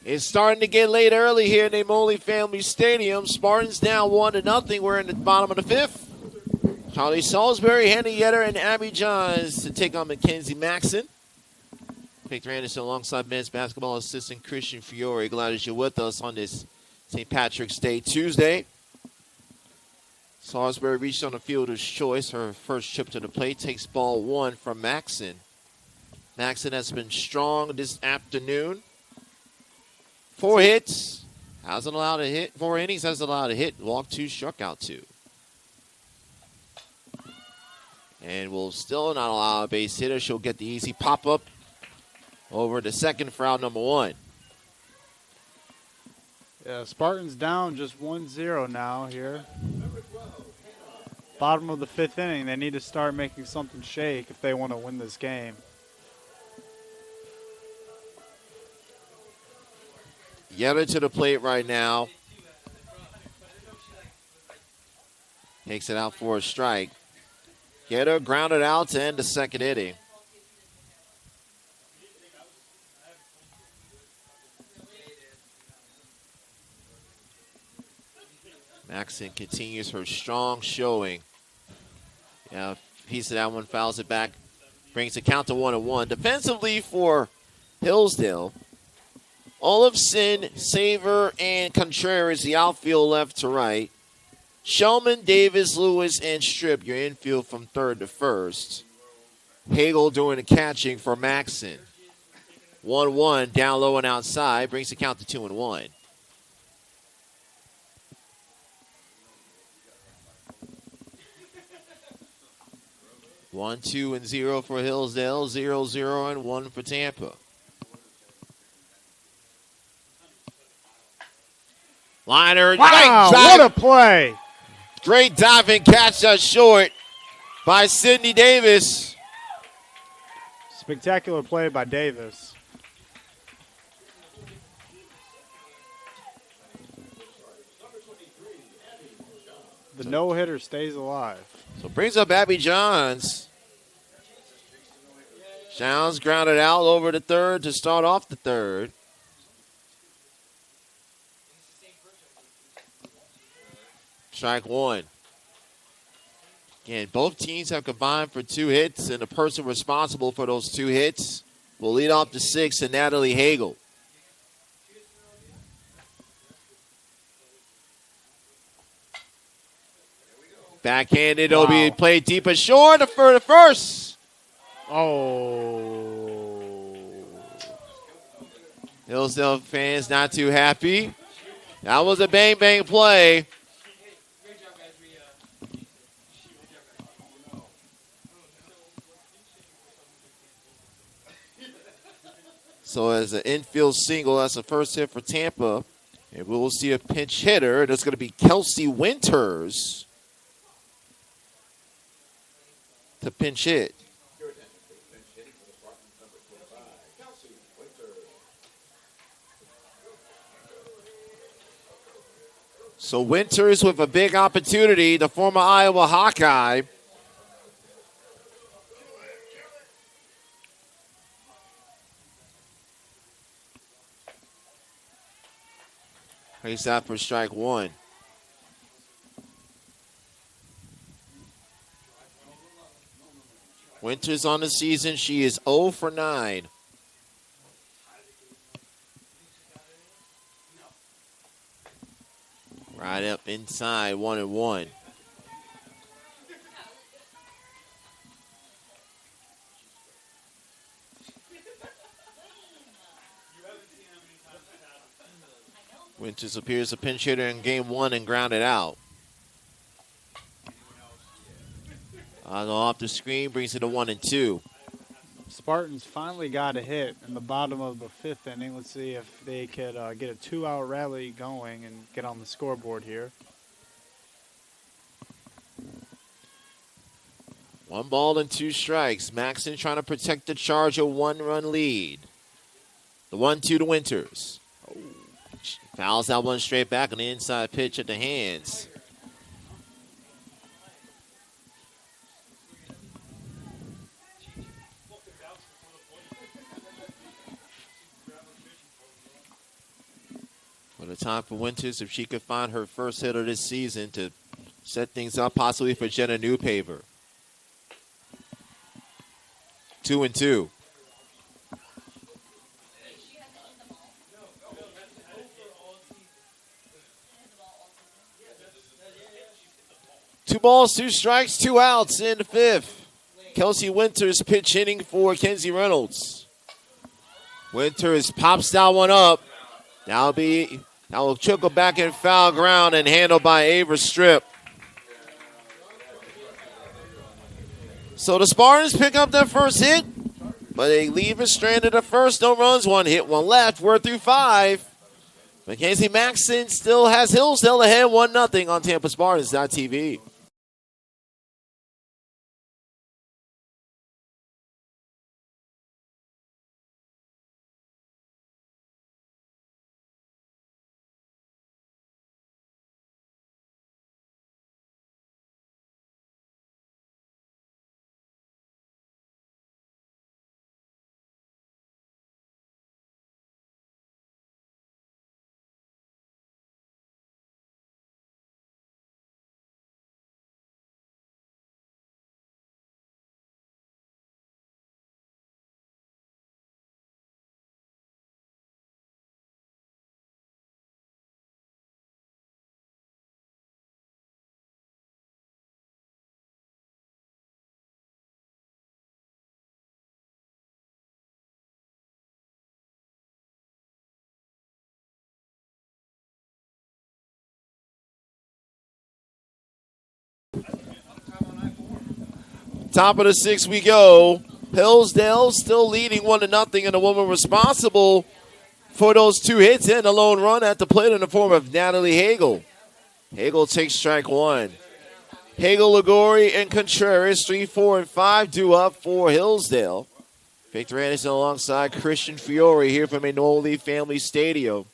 It's starting to get late early here in the Moley Family Stadium. Spartans down 1-0. We're in the bottom of the 5th. Charlie Salisbury, Hannah Yetter, and Abby Johns to take on Mackenzie Maxson. Victor Anderson alongside men's basketball assistant Christian Fiore. Glad that you're with us on this St. Patrick's Day Tuesday. Salisbury reached on the fielder's choice. Her first trip to the plate takes ball 1 from Maxson. Maxson has been strong this afternoon. 4 hits, hasn't allowed a hit. 4 innings, hasn't allowed a hit. Walked 2, struck out 2. And will still not allow a base hitter. She'll get the easy pop-up over to second for out number 1. Yeah, Spartans down just 1-0 now here. Bottom of the 5th inning. They need to start making something shake if they want to win this game. Yetter to the plate right now. Takes it out for a strike. Yetter grounded out to end the second inning. Maxson continues her strong showing. Yeah, piece of that one, fouls it back. Brings the count to 1-1. Defensively for Hillsdale, Olafson, Saver, and Contreras, the outfield left to right. Shellman, Davis, Lewis, and Strip, your infield from third to first. Hagel doing the catching for Maxson. 1-1, down low and outside, brings the count to 2-1. One, 2, and 0 for Hillsdale, 0-0, and 1 for Tampa. Liner, wow, what a play! Great diving catch shot short by Sydney Davis. Spectacular play by Davis. The no-hitter stays alive. So brings up Abby Johns. Johns grounded out over the third to start off the third. Strike 1. Again, both teams have combined for 2 hits, and the person responsible for those 2 hits will lead off the 6th, and Natalie Hagel. Backhanded, it'll be played deep and short for the first. Oh. Hillsdale fans not too happy. That was a bang-bang play. So as an infield single, that's the first hit for Tampa. And we will see a pinch hitter. That's going to be Kelsey Winters to pinch hit. So Winters with a big opportunity, the former Iowa Hawkeye. Face out for strike 1. Winters on the season, she is 0 for 9. Right up inside, 1-1. Winters appears a pinch hitter in game 1 and grounded out. Off the screen, brings it to 1-2. Spartans finally got a hit in the bottom of the 5th inning. Let's see if they could get a 2-out rally going and get on the scoreboard here. 1 ball and 2 strikes. Maxson trying to protect the Charger 1-run lead. The 1-2 to Winters. Fouls that one straight back on the inside pitch at the hands. What a time for Winters if she could find her first hit of this season to set things up possibly for Jenna Newpaver. 2-2. Two balls, 2 strikes, 2 outs in the 5th. Kelsey Winters pitch hitting for Kenzie Reynolds. Winters pops that one up. That will trickle back in foul ground and handled by Ava Strip. So the Spartans pick up their first hit, but they leave it stranded at first. No runs, 1 hit, 1 left. We're through 5. Mackenzie Maxson still has Hillsdale ahead 1-0 on Tampa Spartans.tv. Top of the 6th we go. Hillsdale still leading 1-0, and the woman responsible for those 2 hits and a lone run at the plate in the form of Natalie Hagel. Hagel takes strike 1. Hagel, Ligori, and Contreras, 3, 4, and 5 due up for Hillsdale. Victor Anderson alongside Christian Fiore here from Enoli Family Stadium.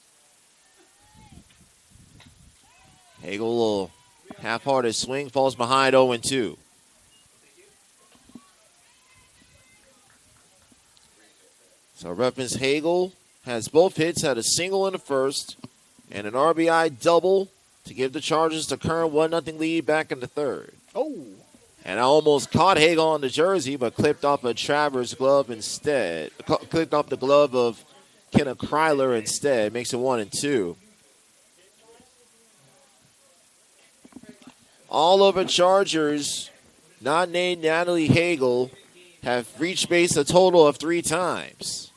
Hagel, a little half-hearted swing, falls behind 0-2. So reference Hagel has both hits, had a single in the first and an RBI double to give the Chargers the current 1-0 lead back in the third. Oh. And I almost caught Hagel on the jersey, but clipped off a Travers glove instead. Clipped off the glove of Kenna Kryler instead. Makes it 1-2. All of the Chargers, not named Natalie Hagel, have reached base a total of 3 times.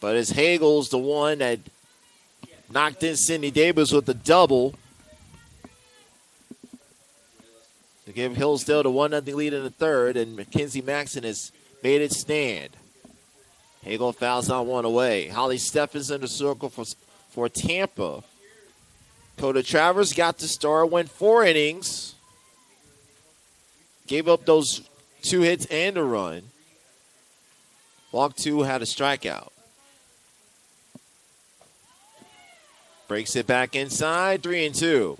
But it's Hagel's the one that knocked in Cindy Davis with the double to give Hillsdale the 1-0 lead in the third, and Mackenzie Maxson has made it stand. Hagel fouls out 1 away. Holly Steffens in the circle for Tampa. Coda Travers got the start, went 4 innings, gave up those 2 hits and a run. Walk 2, had a strikeout. Breaks it back inside, 3-2.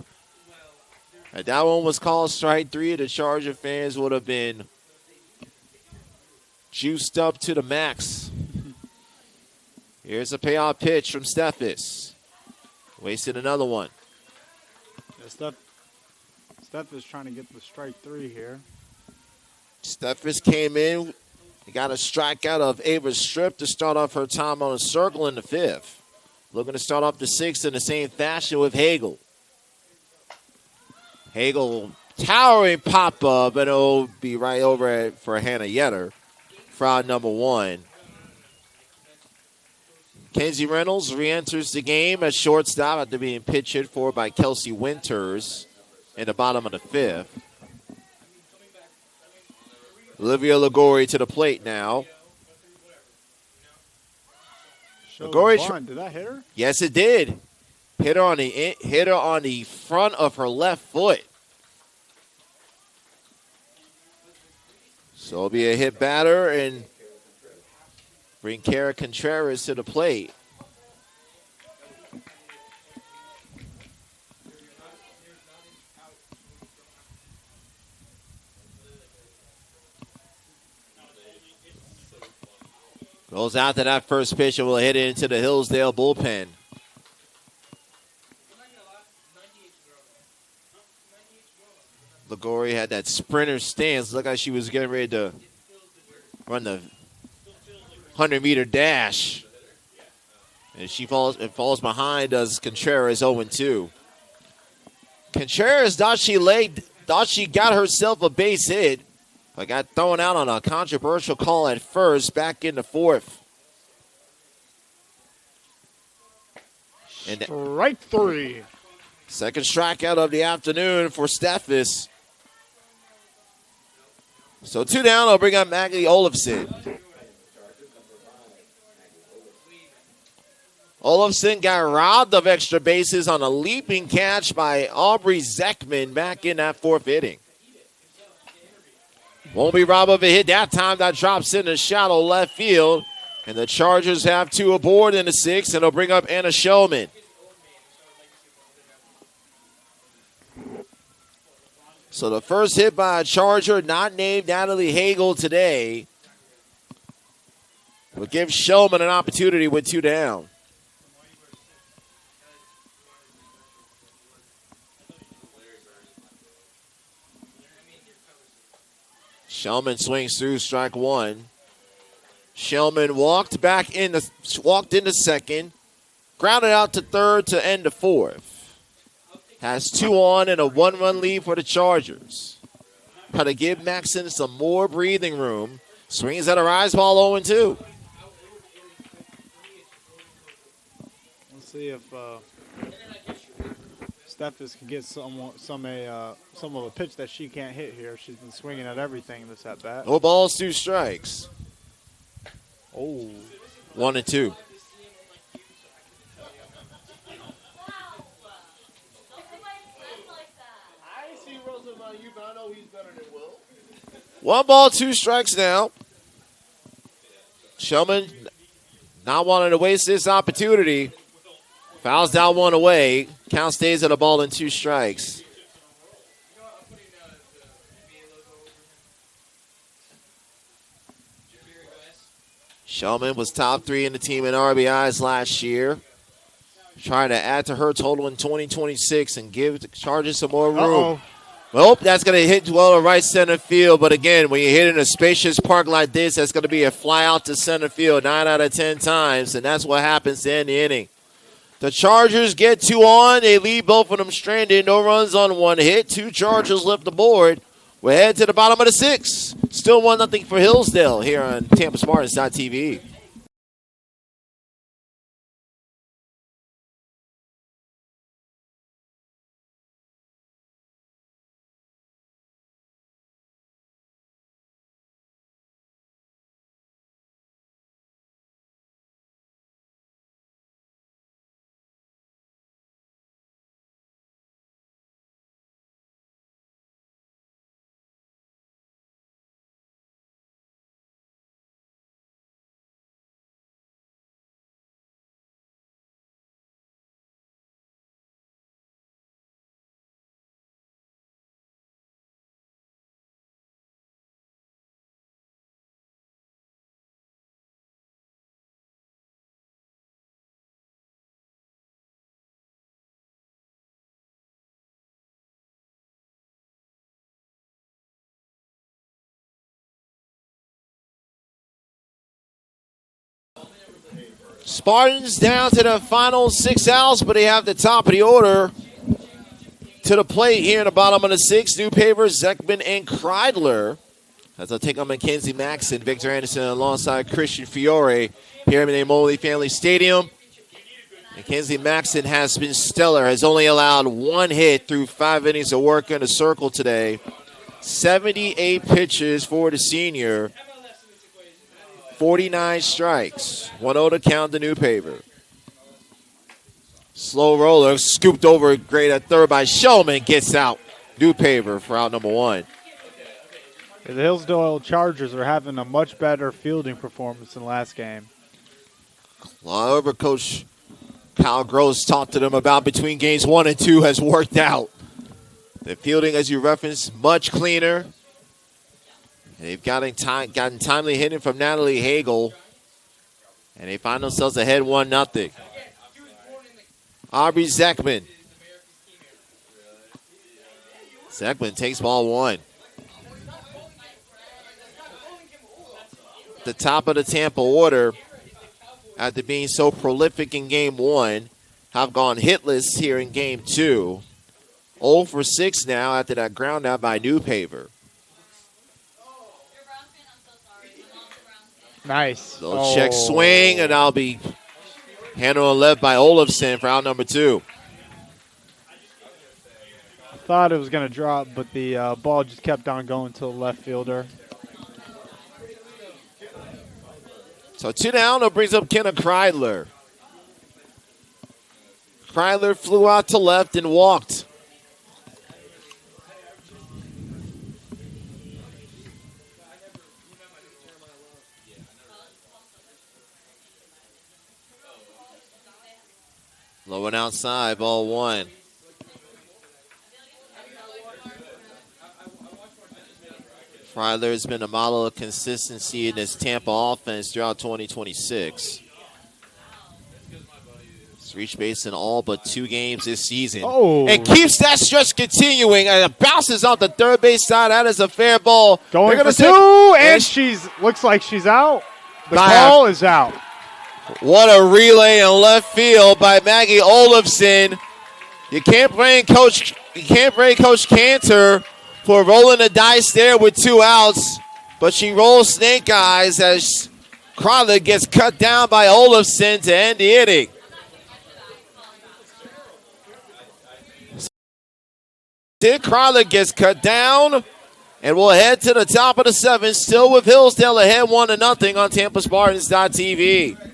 If that one was called strike 3, the Charger fans would have been juiced up to the max. Here's a payoff pitch from Steffes. Wasted another one. Yeah, Steph is trying to get the strike 3 here. Steffes came in. He got a strikeout of Ava Strip to start off her time on a circle in the 5th. Looking to start off the 6th in the same fashion with Hagel. Hagel, towering pop-up, and it'll be right over it for Hannah Yetter. Fraud number 1. Kenzie Reynolds re-enters the game at shortstop after being pitch hit for by Kelsey Winters in the bottom of the 5th. Olivia Ligori to the plate now. Did that hit her? Yes, it did. Hit her on the front of her left foot. So it'll be a hit batter and bring Kara Contreras to the plate. Goes out to that first pitch and will hit it into the Hillsdale bullpen. Ligori had that sprinter stance. Looked like she was getting ready to run the 100-meter dash. And she falls behind as Contreras 0-2. Contreras thought she got herself a base hit, but got thrown out on a controversial call at first, back in the 4th. And strike 3. Second strikeout of the afternoon for Steffes. So 2 down, I'll bring up Maggie Olofsson. Olofsson got robbed of extra bases on a leaping catch by Aubrey Zekman back in that 4th inning. Won't be robbed of a hit that time. That drops in the shallow left field. And the Chargers have 2 aboard in the 6th, and they'll bring up Anna Shulman. So the first hit by a Charger not named Natalie Hagel today will give Shulman an opportunity with 2 down. Shulman swings through strike 1. Shulman walked into second, grounded out to third to end the 4th. Has 2 on and a 1-run lead for the Chargers. Try to give Maxson some more breathing room. Swings at a rise ball 0-2. Let's see if Steffes can get some of a pitch that she can't hit here. She's been swinging at everything this at bat. No balls, 2 strikes. Oh, 1-2. One ball, 2 strikes now. Shulman not wanting to waste this opportunity. Fouls down 1 away. Count stays at a ball and 2 strikes. Shulman was top 3 in the team in RBIs last year. Trying to add to her total in 2026 and give the Chargers some more room. Uh-oh. Well, that's going to hit well to right center field. But again, when you hit in a spacious park like this, that's going to be a fly out to center field 9 out of 10 times. And that's what happens to end the inning. The Chargers get 2 on. They leave both of them stranded. No runs on 1 hit. 2 Chargers lift the board. We're headed to the bottom of the 6th. Still 1-0 for Hillsdale here on Tampa Spartans.tv. Spartans down to the final 6 outs, but they have the top of the order to the plate here in the bottom of the 6th. Newpaper, Zekman, and Kreidler. As they'll take on Mackenzie Maxson, Victor Anderson alongside Christian Fiore here in the Moley Family Stadium. Mackenzie Maxson has been stellar, has only allowed 1 hit through 5 innings of work in a circle today. 78 pitches for the senior. 49 strikes. 1-0 to count the Newpaper. Slow roller, scooped over great at third by Shulman, gets out. Newpaper for out number 1. The Hillsdale Chargers are having a much better fielding performance than last game. However, Coach Kyle Gross talked to them about between games 1 and 2 has worked out. The fielding, as you referenced, much cleaner. They've gotten timely hitting from Natalie Hagel. And they find themselves ahead 1-0. Aubrey Zekman. Zekman takes ball 1. The top of the Tampa order, after being so prolific in game 1, have gone hitless here in game 2. 0 for 6 now after that ground out by Newpaper. Nice. Little check swing, and I'll be handled left by Olofsson for out number 2. I thought it was going to drop, but the ball just kept on going to the left fielder. So 2 down. It brings up Kenna Kreidler. Kreidler flew out to left and walked. Low and outside, ball 1. Kreidler has been a model of consistency in his Tampa offense throughout 2026. He's reached base in all but 2 games this season. Oh. And keeps that stretch continuing. And it bounces off the third base side. That is a fair ball. Going They're for say, 2, and she's looks like she's out. The call is out. What a relay in left field by Maggie Olafson. You can't blame Coach Cantor for rolling the dice there with 2 outs, but she rolls snake eyes as Kreidler gets cut down by Olafson to end the inning. Kreidler gets cut down, and we'll head to the top of the 7th, still with Hillsdale ahead 1-0 on TampaSpartans.tv.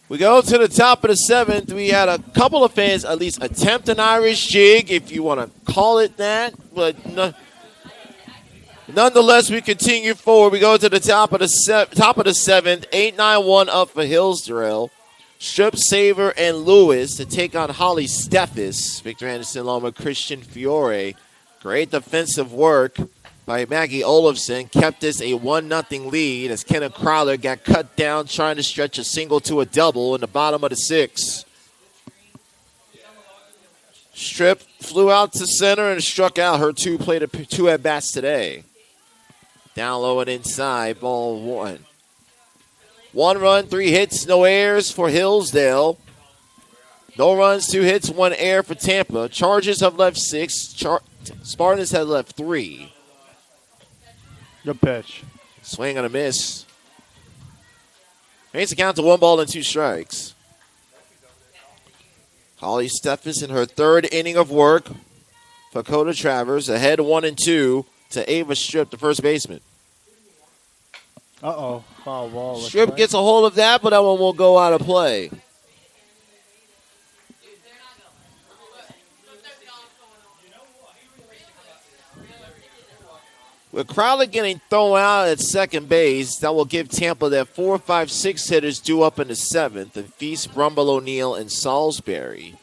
We go to the top of the 7th. We had a couple of fans at least attempt an Irish jig, if you want to call it that. But nonetheless, we continue forward. We go to the top of the 7th. 8-9-1 up for Hillsdale. Strip, Saver, and Lewis to take on Holly Steffes. Victor Anderson along with Christian Fiore. Great defensive work by Maggie Olafson kept this a 1-0 lead as Kenna Kreidler got cut down trying to stretch a single to a double in the bottom of the 6th. Strip flew out to center and struck out her 2 at-bats today. Down low and inside, ball 1. 1 run, 3 hits, no errors for Hillsdale. No runs, 2 hits, 1 error for Tampa. Chargers have left 6. Spartans have left 3. Good pitch. Swing and a miss. Makes the count to 1 ball and 2 strikes. Holly Steffes in her 3rd inning of work for Coda Travers, ahead 1-2 to Ava Strip, the first baseman. Uh-oh. Foul ball. Strip gets a hold of that, but that one will go out of play. With Crowley getting thrown out at second base, that will give Tampa their 4, 5, 6 hitters due up in the 7th, and Feast, Brumble, O'Neill, and Salisbury.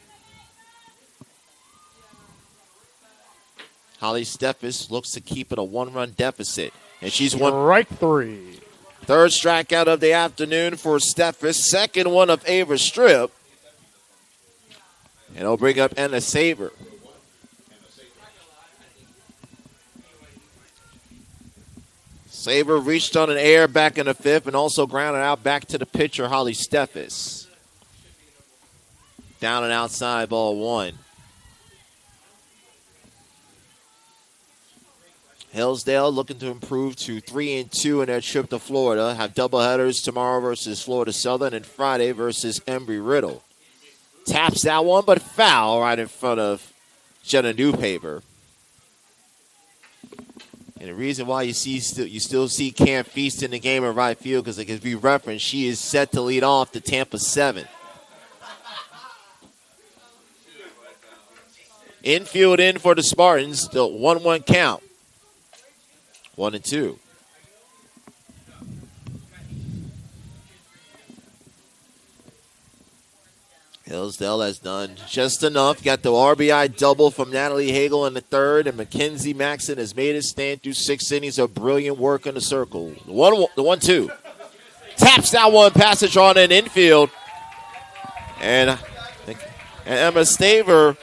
Holly Steffes looks to keep it a 1-run deficit, and she's won. Strike 3. 3rd strikeout of the afternoon for Steffes, 2nd one of Ava Strip, and it'll bring up Anna Saber. Saber reached on an air back in the 5th and also grounded out back to the pitcher, Holly Steffes. Down and outside, ball 1. Hillsdale looking to improve to 3-2 in their trip to Florida. Have doubleheaders tomorrow versus Florida Southern and Friday versus Embry-Riddle. Taps that one, but foul right in front of Jenna Newpaper. And the reason why you still see Cam Feast in the game in right field, because like as we referenced, she is set to lead off the Tampa 7. Infield in for the Spartans, the 1-1 count. 1-2. Hillsdale has done just enough. Got the RBI double from Natalie Hagel in the third, and Mackenzie Maxson has made it stand through 6 innings of brilliant work in the circle. The 1-2. Taps that one, passage on an infield. And Emma Staver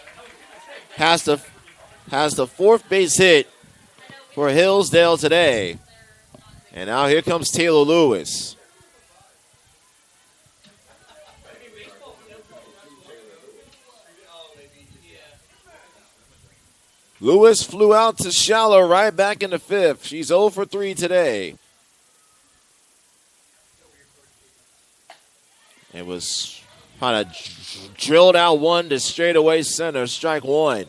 has the fourth base hit for Hillsdale today. And now here comes Taylor Lewis. Lewis flew out to shallow right back in the fifth. She's 0 for 3 today. It was kind of drilled out one to straightaway center, strike one.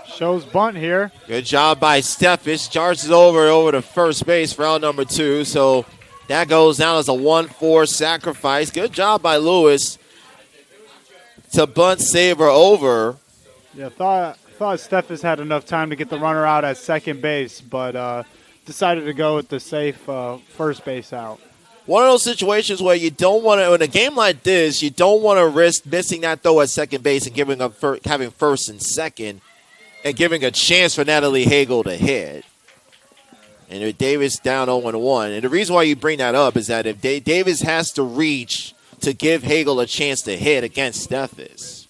Shows bunt here. Good job by Steffes. Charges over to first base for out number 2. So that goes down as a 1-4 sacrifice. Good job by Lewis to bunt Saber over. Yeah, thought Steffes had enough time to get the runner out at second base, but decided to go with the safe first base out. One of those situations where you don't want to, in a game like this, you don't want to risk missing that throw at second base and having first and second and giving a chance for Natalie Hagel to hit. And if Davis down 0-1. And the reason why you bring that up is that if Davis has to reach to give Hagel a chance to hit against Steffes.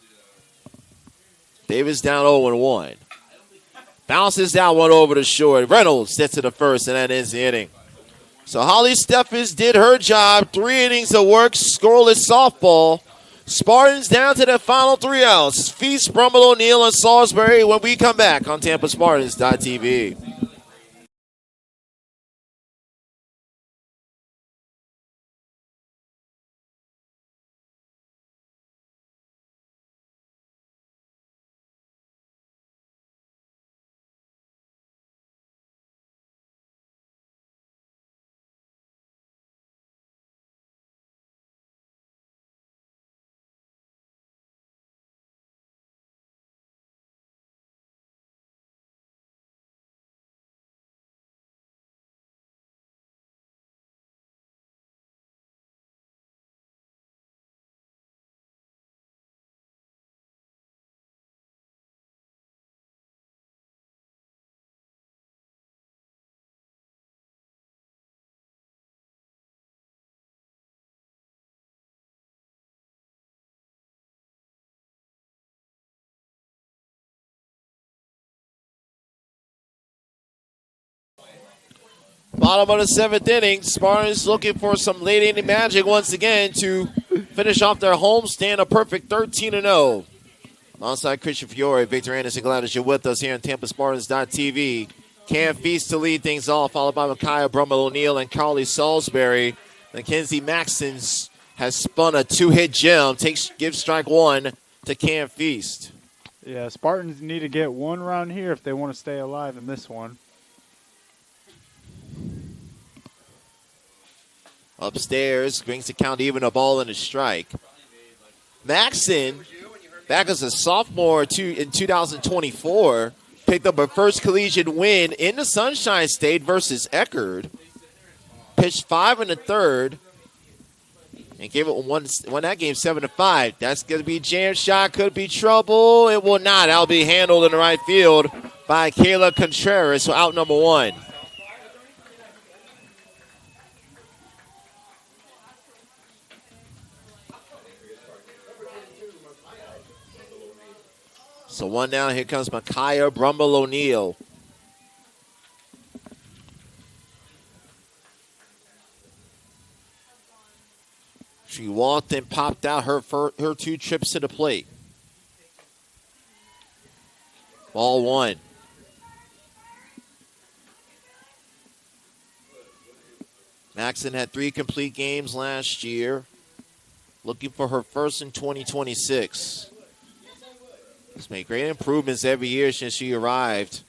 Davis down 0-1. Bounces that one over the short. Reynolds gets to the first, and that ends the inning. So Holly Steffes did her job. 3 innings of work, scoreless softball. Spartans down to the final 3 outs. Feast, Brummel, O'Neill, and Salisbury when we come back on TampaSpartans.tv. Bottom of the 7th inning, Spartans looking for some late inning magic once again to finish off their homestand, a perfect 13-0. Alongside Christian Fiore, Victor Anderson, glad that you're with us here on TampaSpartans.tv. Cam Feast to lead things off, followed by Micaiah Brummel O'Neill and Carly Salisbury. Mackenzie Maxson has spun a 2-hit gem, gives strike 1 to Cam Feast. Yeah, Spartans need to get 1 run here if they want to stay alive in this one. Upstairs, brings the count even, a ball and a strike. Maxson, back as a sophomore in 2024, picked up a first collegiate win in the Sunshine State versus Eckerd. Pitched 5 in the third and gave it won that game 7-5. That's going to be a jam shot, could be trouble. It will not. That'll be handled in the right field by Kayla Contreras, so out number 1. So 1 down. Here comes Micaiah Brummel O'Neill. She walked and popped out her 2 trips to the plate. Ball 1. Maxson had 3 complete games last year. Looking for her first in 2026. She's made great improvements every year since she arrived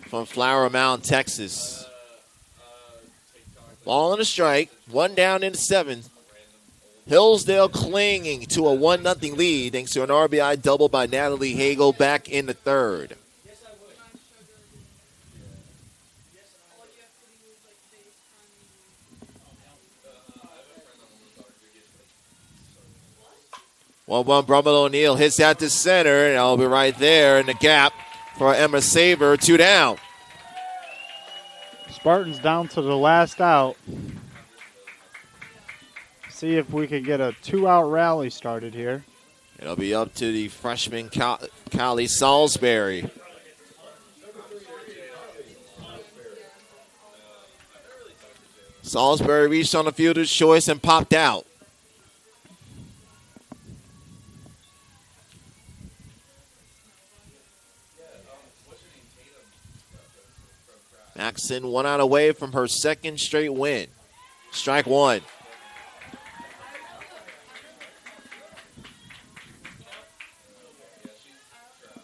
from Flower Mound, Texas. Ball and a strike. 1 down in the 7th. Hillsdale clinging to a 1-0 lead thanks to an RBI double by Natalie Hagel back in the 3rd. 1-1 Brummel O'Neill hits at the center, and I'll be right there in the gap for Emma Saber. 2 down. Spartans down to the last out. See if we can get a 2-out rally started here. It'll be up to the freshman Callie Salisbury. Salisbury reached on the fielder's choice and popped out. Maxson 1 out away from her second straight win. Strike 1.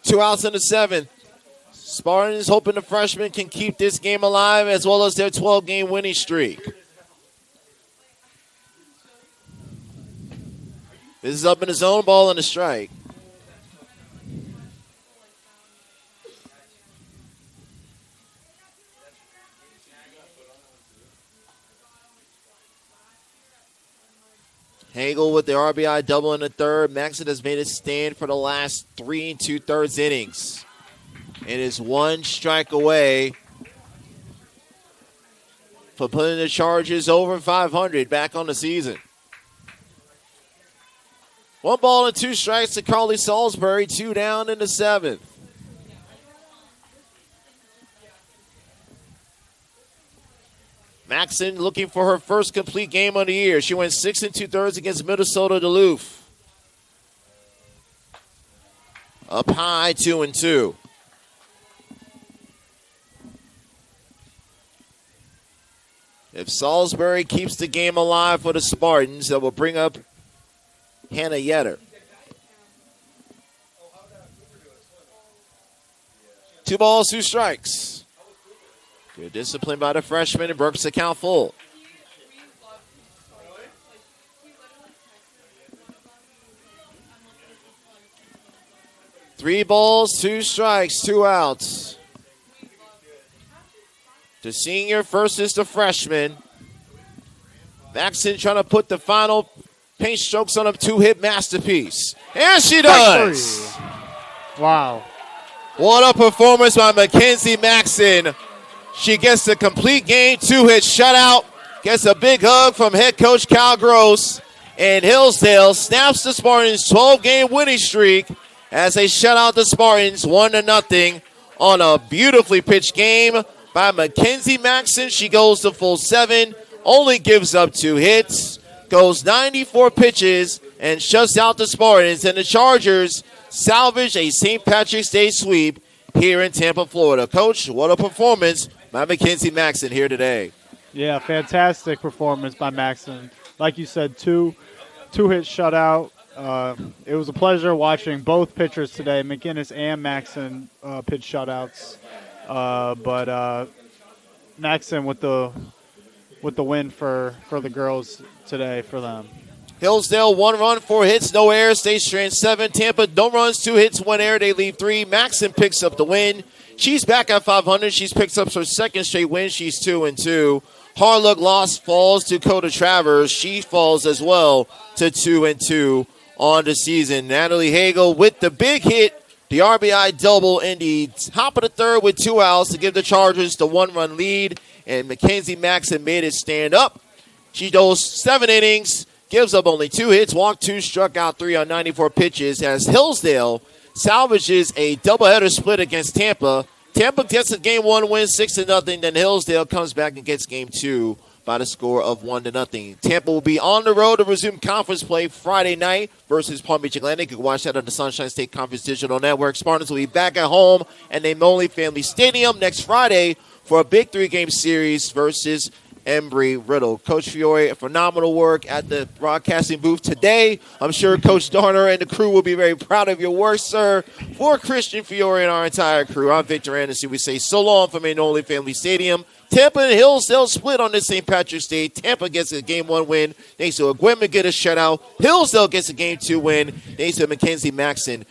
Two outs in the 7th. Spartans hoping the freshmen can keep this game alive as well as their 12-game winning streak. This is up in the zone, ball and a strike. Hagel with the RBI double in the 3rd. Maxson has made a stand for the last 3 2/3 innings. It is 1 strike away for putting the Chargers over 500 back on the season. 1 ball and 2 strikes to Carly Salisbury, 2 down in the 7th. Maxson looking for her first complete game of the year. She went 6 2/3 against Minnesota Duluth. Up high, 2-2. If Salisbury keeps the game alive for the Spartans, that will bring up Hannah Yetter. 2 balls, 2 strikes. Good discipline by the freshman and Brooks the count full. Three balls, 2 strikes, 2 outs. The senior versus the freshman. Maxson trying to put the final paint strokes on a 2-hit masterpiece. And she does. Wow. What a performance by Mackenzie Maxson. She gets the complete game, 2-hit shutout. Gets a big hug from head coach Cal Gross. And Hillsdale snaps the Spartans' 12-game winning streak as they shut out the Spartans 1-0 on a beautifully pitched game by Mackenzie Maxson. She goes to full 7, only gives up 2 hits, goes 94 pitches, and shuts out the Spartans. And the Chargers salvage a St. Patrick's Day sweep here in Tampa, Florida. Coach, what a performance by Mackenzie Maxson here today. Yeah, fantastic performance by Maxson. Like you said, two-hit shutout. It was a pleasure watching both pitchers today, McGinnis and Maxson, pitch shutouts. But Maxson with the win for the girls today for them. Hillsdale, 1 run, 4 hits, no errors, stays strand 7. Tampa, no runs, 2 hits, 1 error, they leave 3. Maxson picks up the win. She's back at 500. She's picked up her second straight win. She's 2-2. Hard luck loss falls to Coda Travers. She falls as well to 2-2 on the season. Natalie Hagel with the big hit, the RBI double in the top of the 3rd with 2 outs to give the Chargers the 1-run lead. And Mackenzie Maxson made it stand up. She goes 7 innings, gives up only 2 hits, walked 2, struck out 3 on 94 pitches as Hillsdale salvages a doubleheader split against Tampa. Tampa gets a Game 1 win, 6-0. Then Hillsdale comes back and gets Game 2 by the score of 1-0. Tampa will be on the road to resume conference play Friday night versus Palm Beach Atlantic. You can watch that on the Sunshine State Conference Digital Network. Spartans will be back at home at the Noli Family Stadium next Friday for a big 3-game series versus Embry-Riddle. Coach Fiore, phenomenal work at the broadcasting booth today. I'm sure Coach Darner and the crew will be very proud of your work, sir. For Christian Fiore and our entire crew, I'm Victor Anderson. We say so long from Noli Family Stadium. Tampa and Hillsdale split on this St. Patrick's Day. Tampa gets a Game 1 win thanks to a Gwynman get a shutout. Hillsdale gets a Game 2 win thanks to Mackenzie Maxson.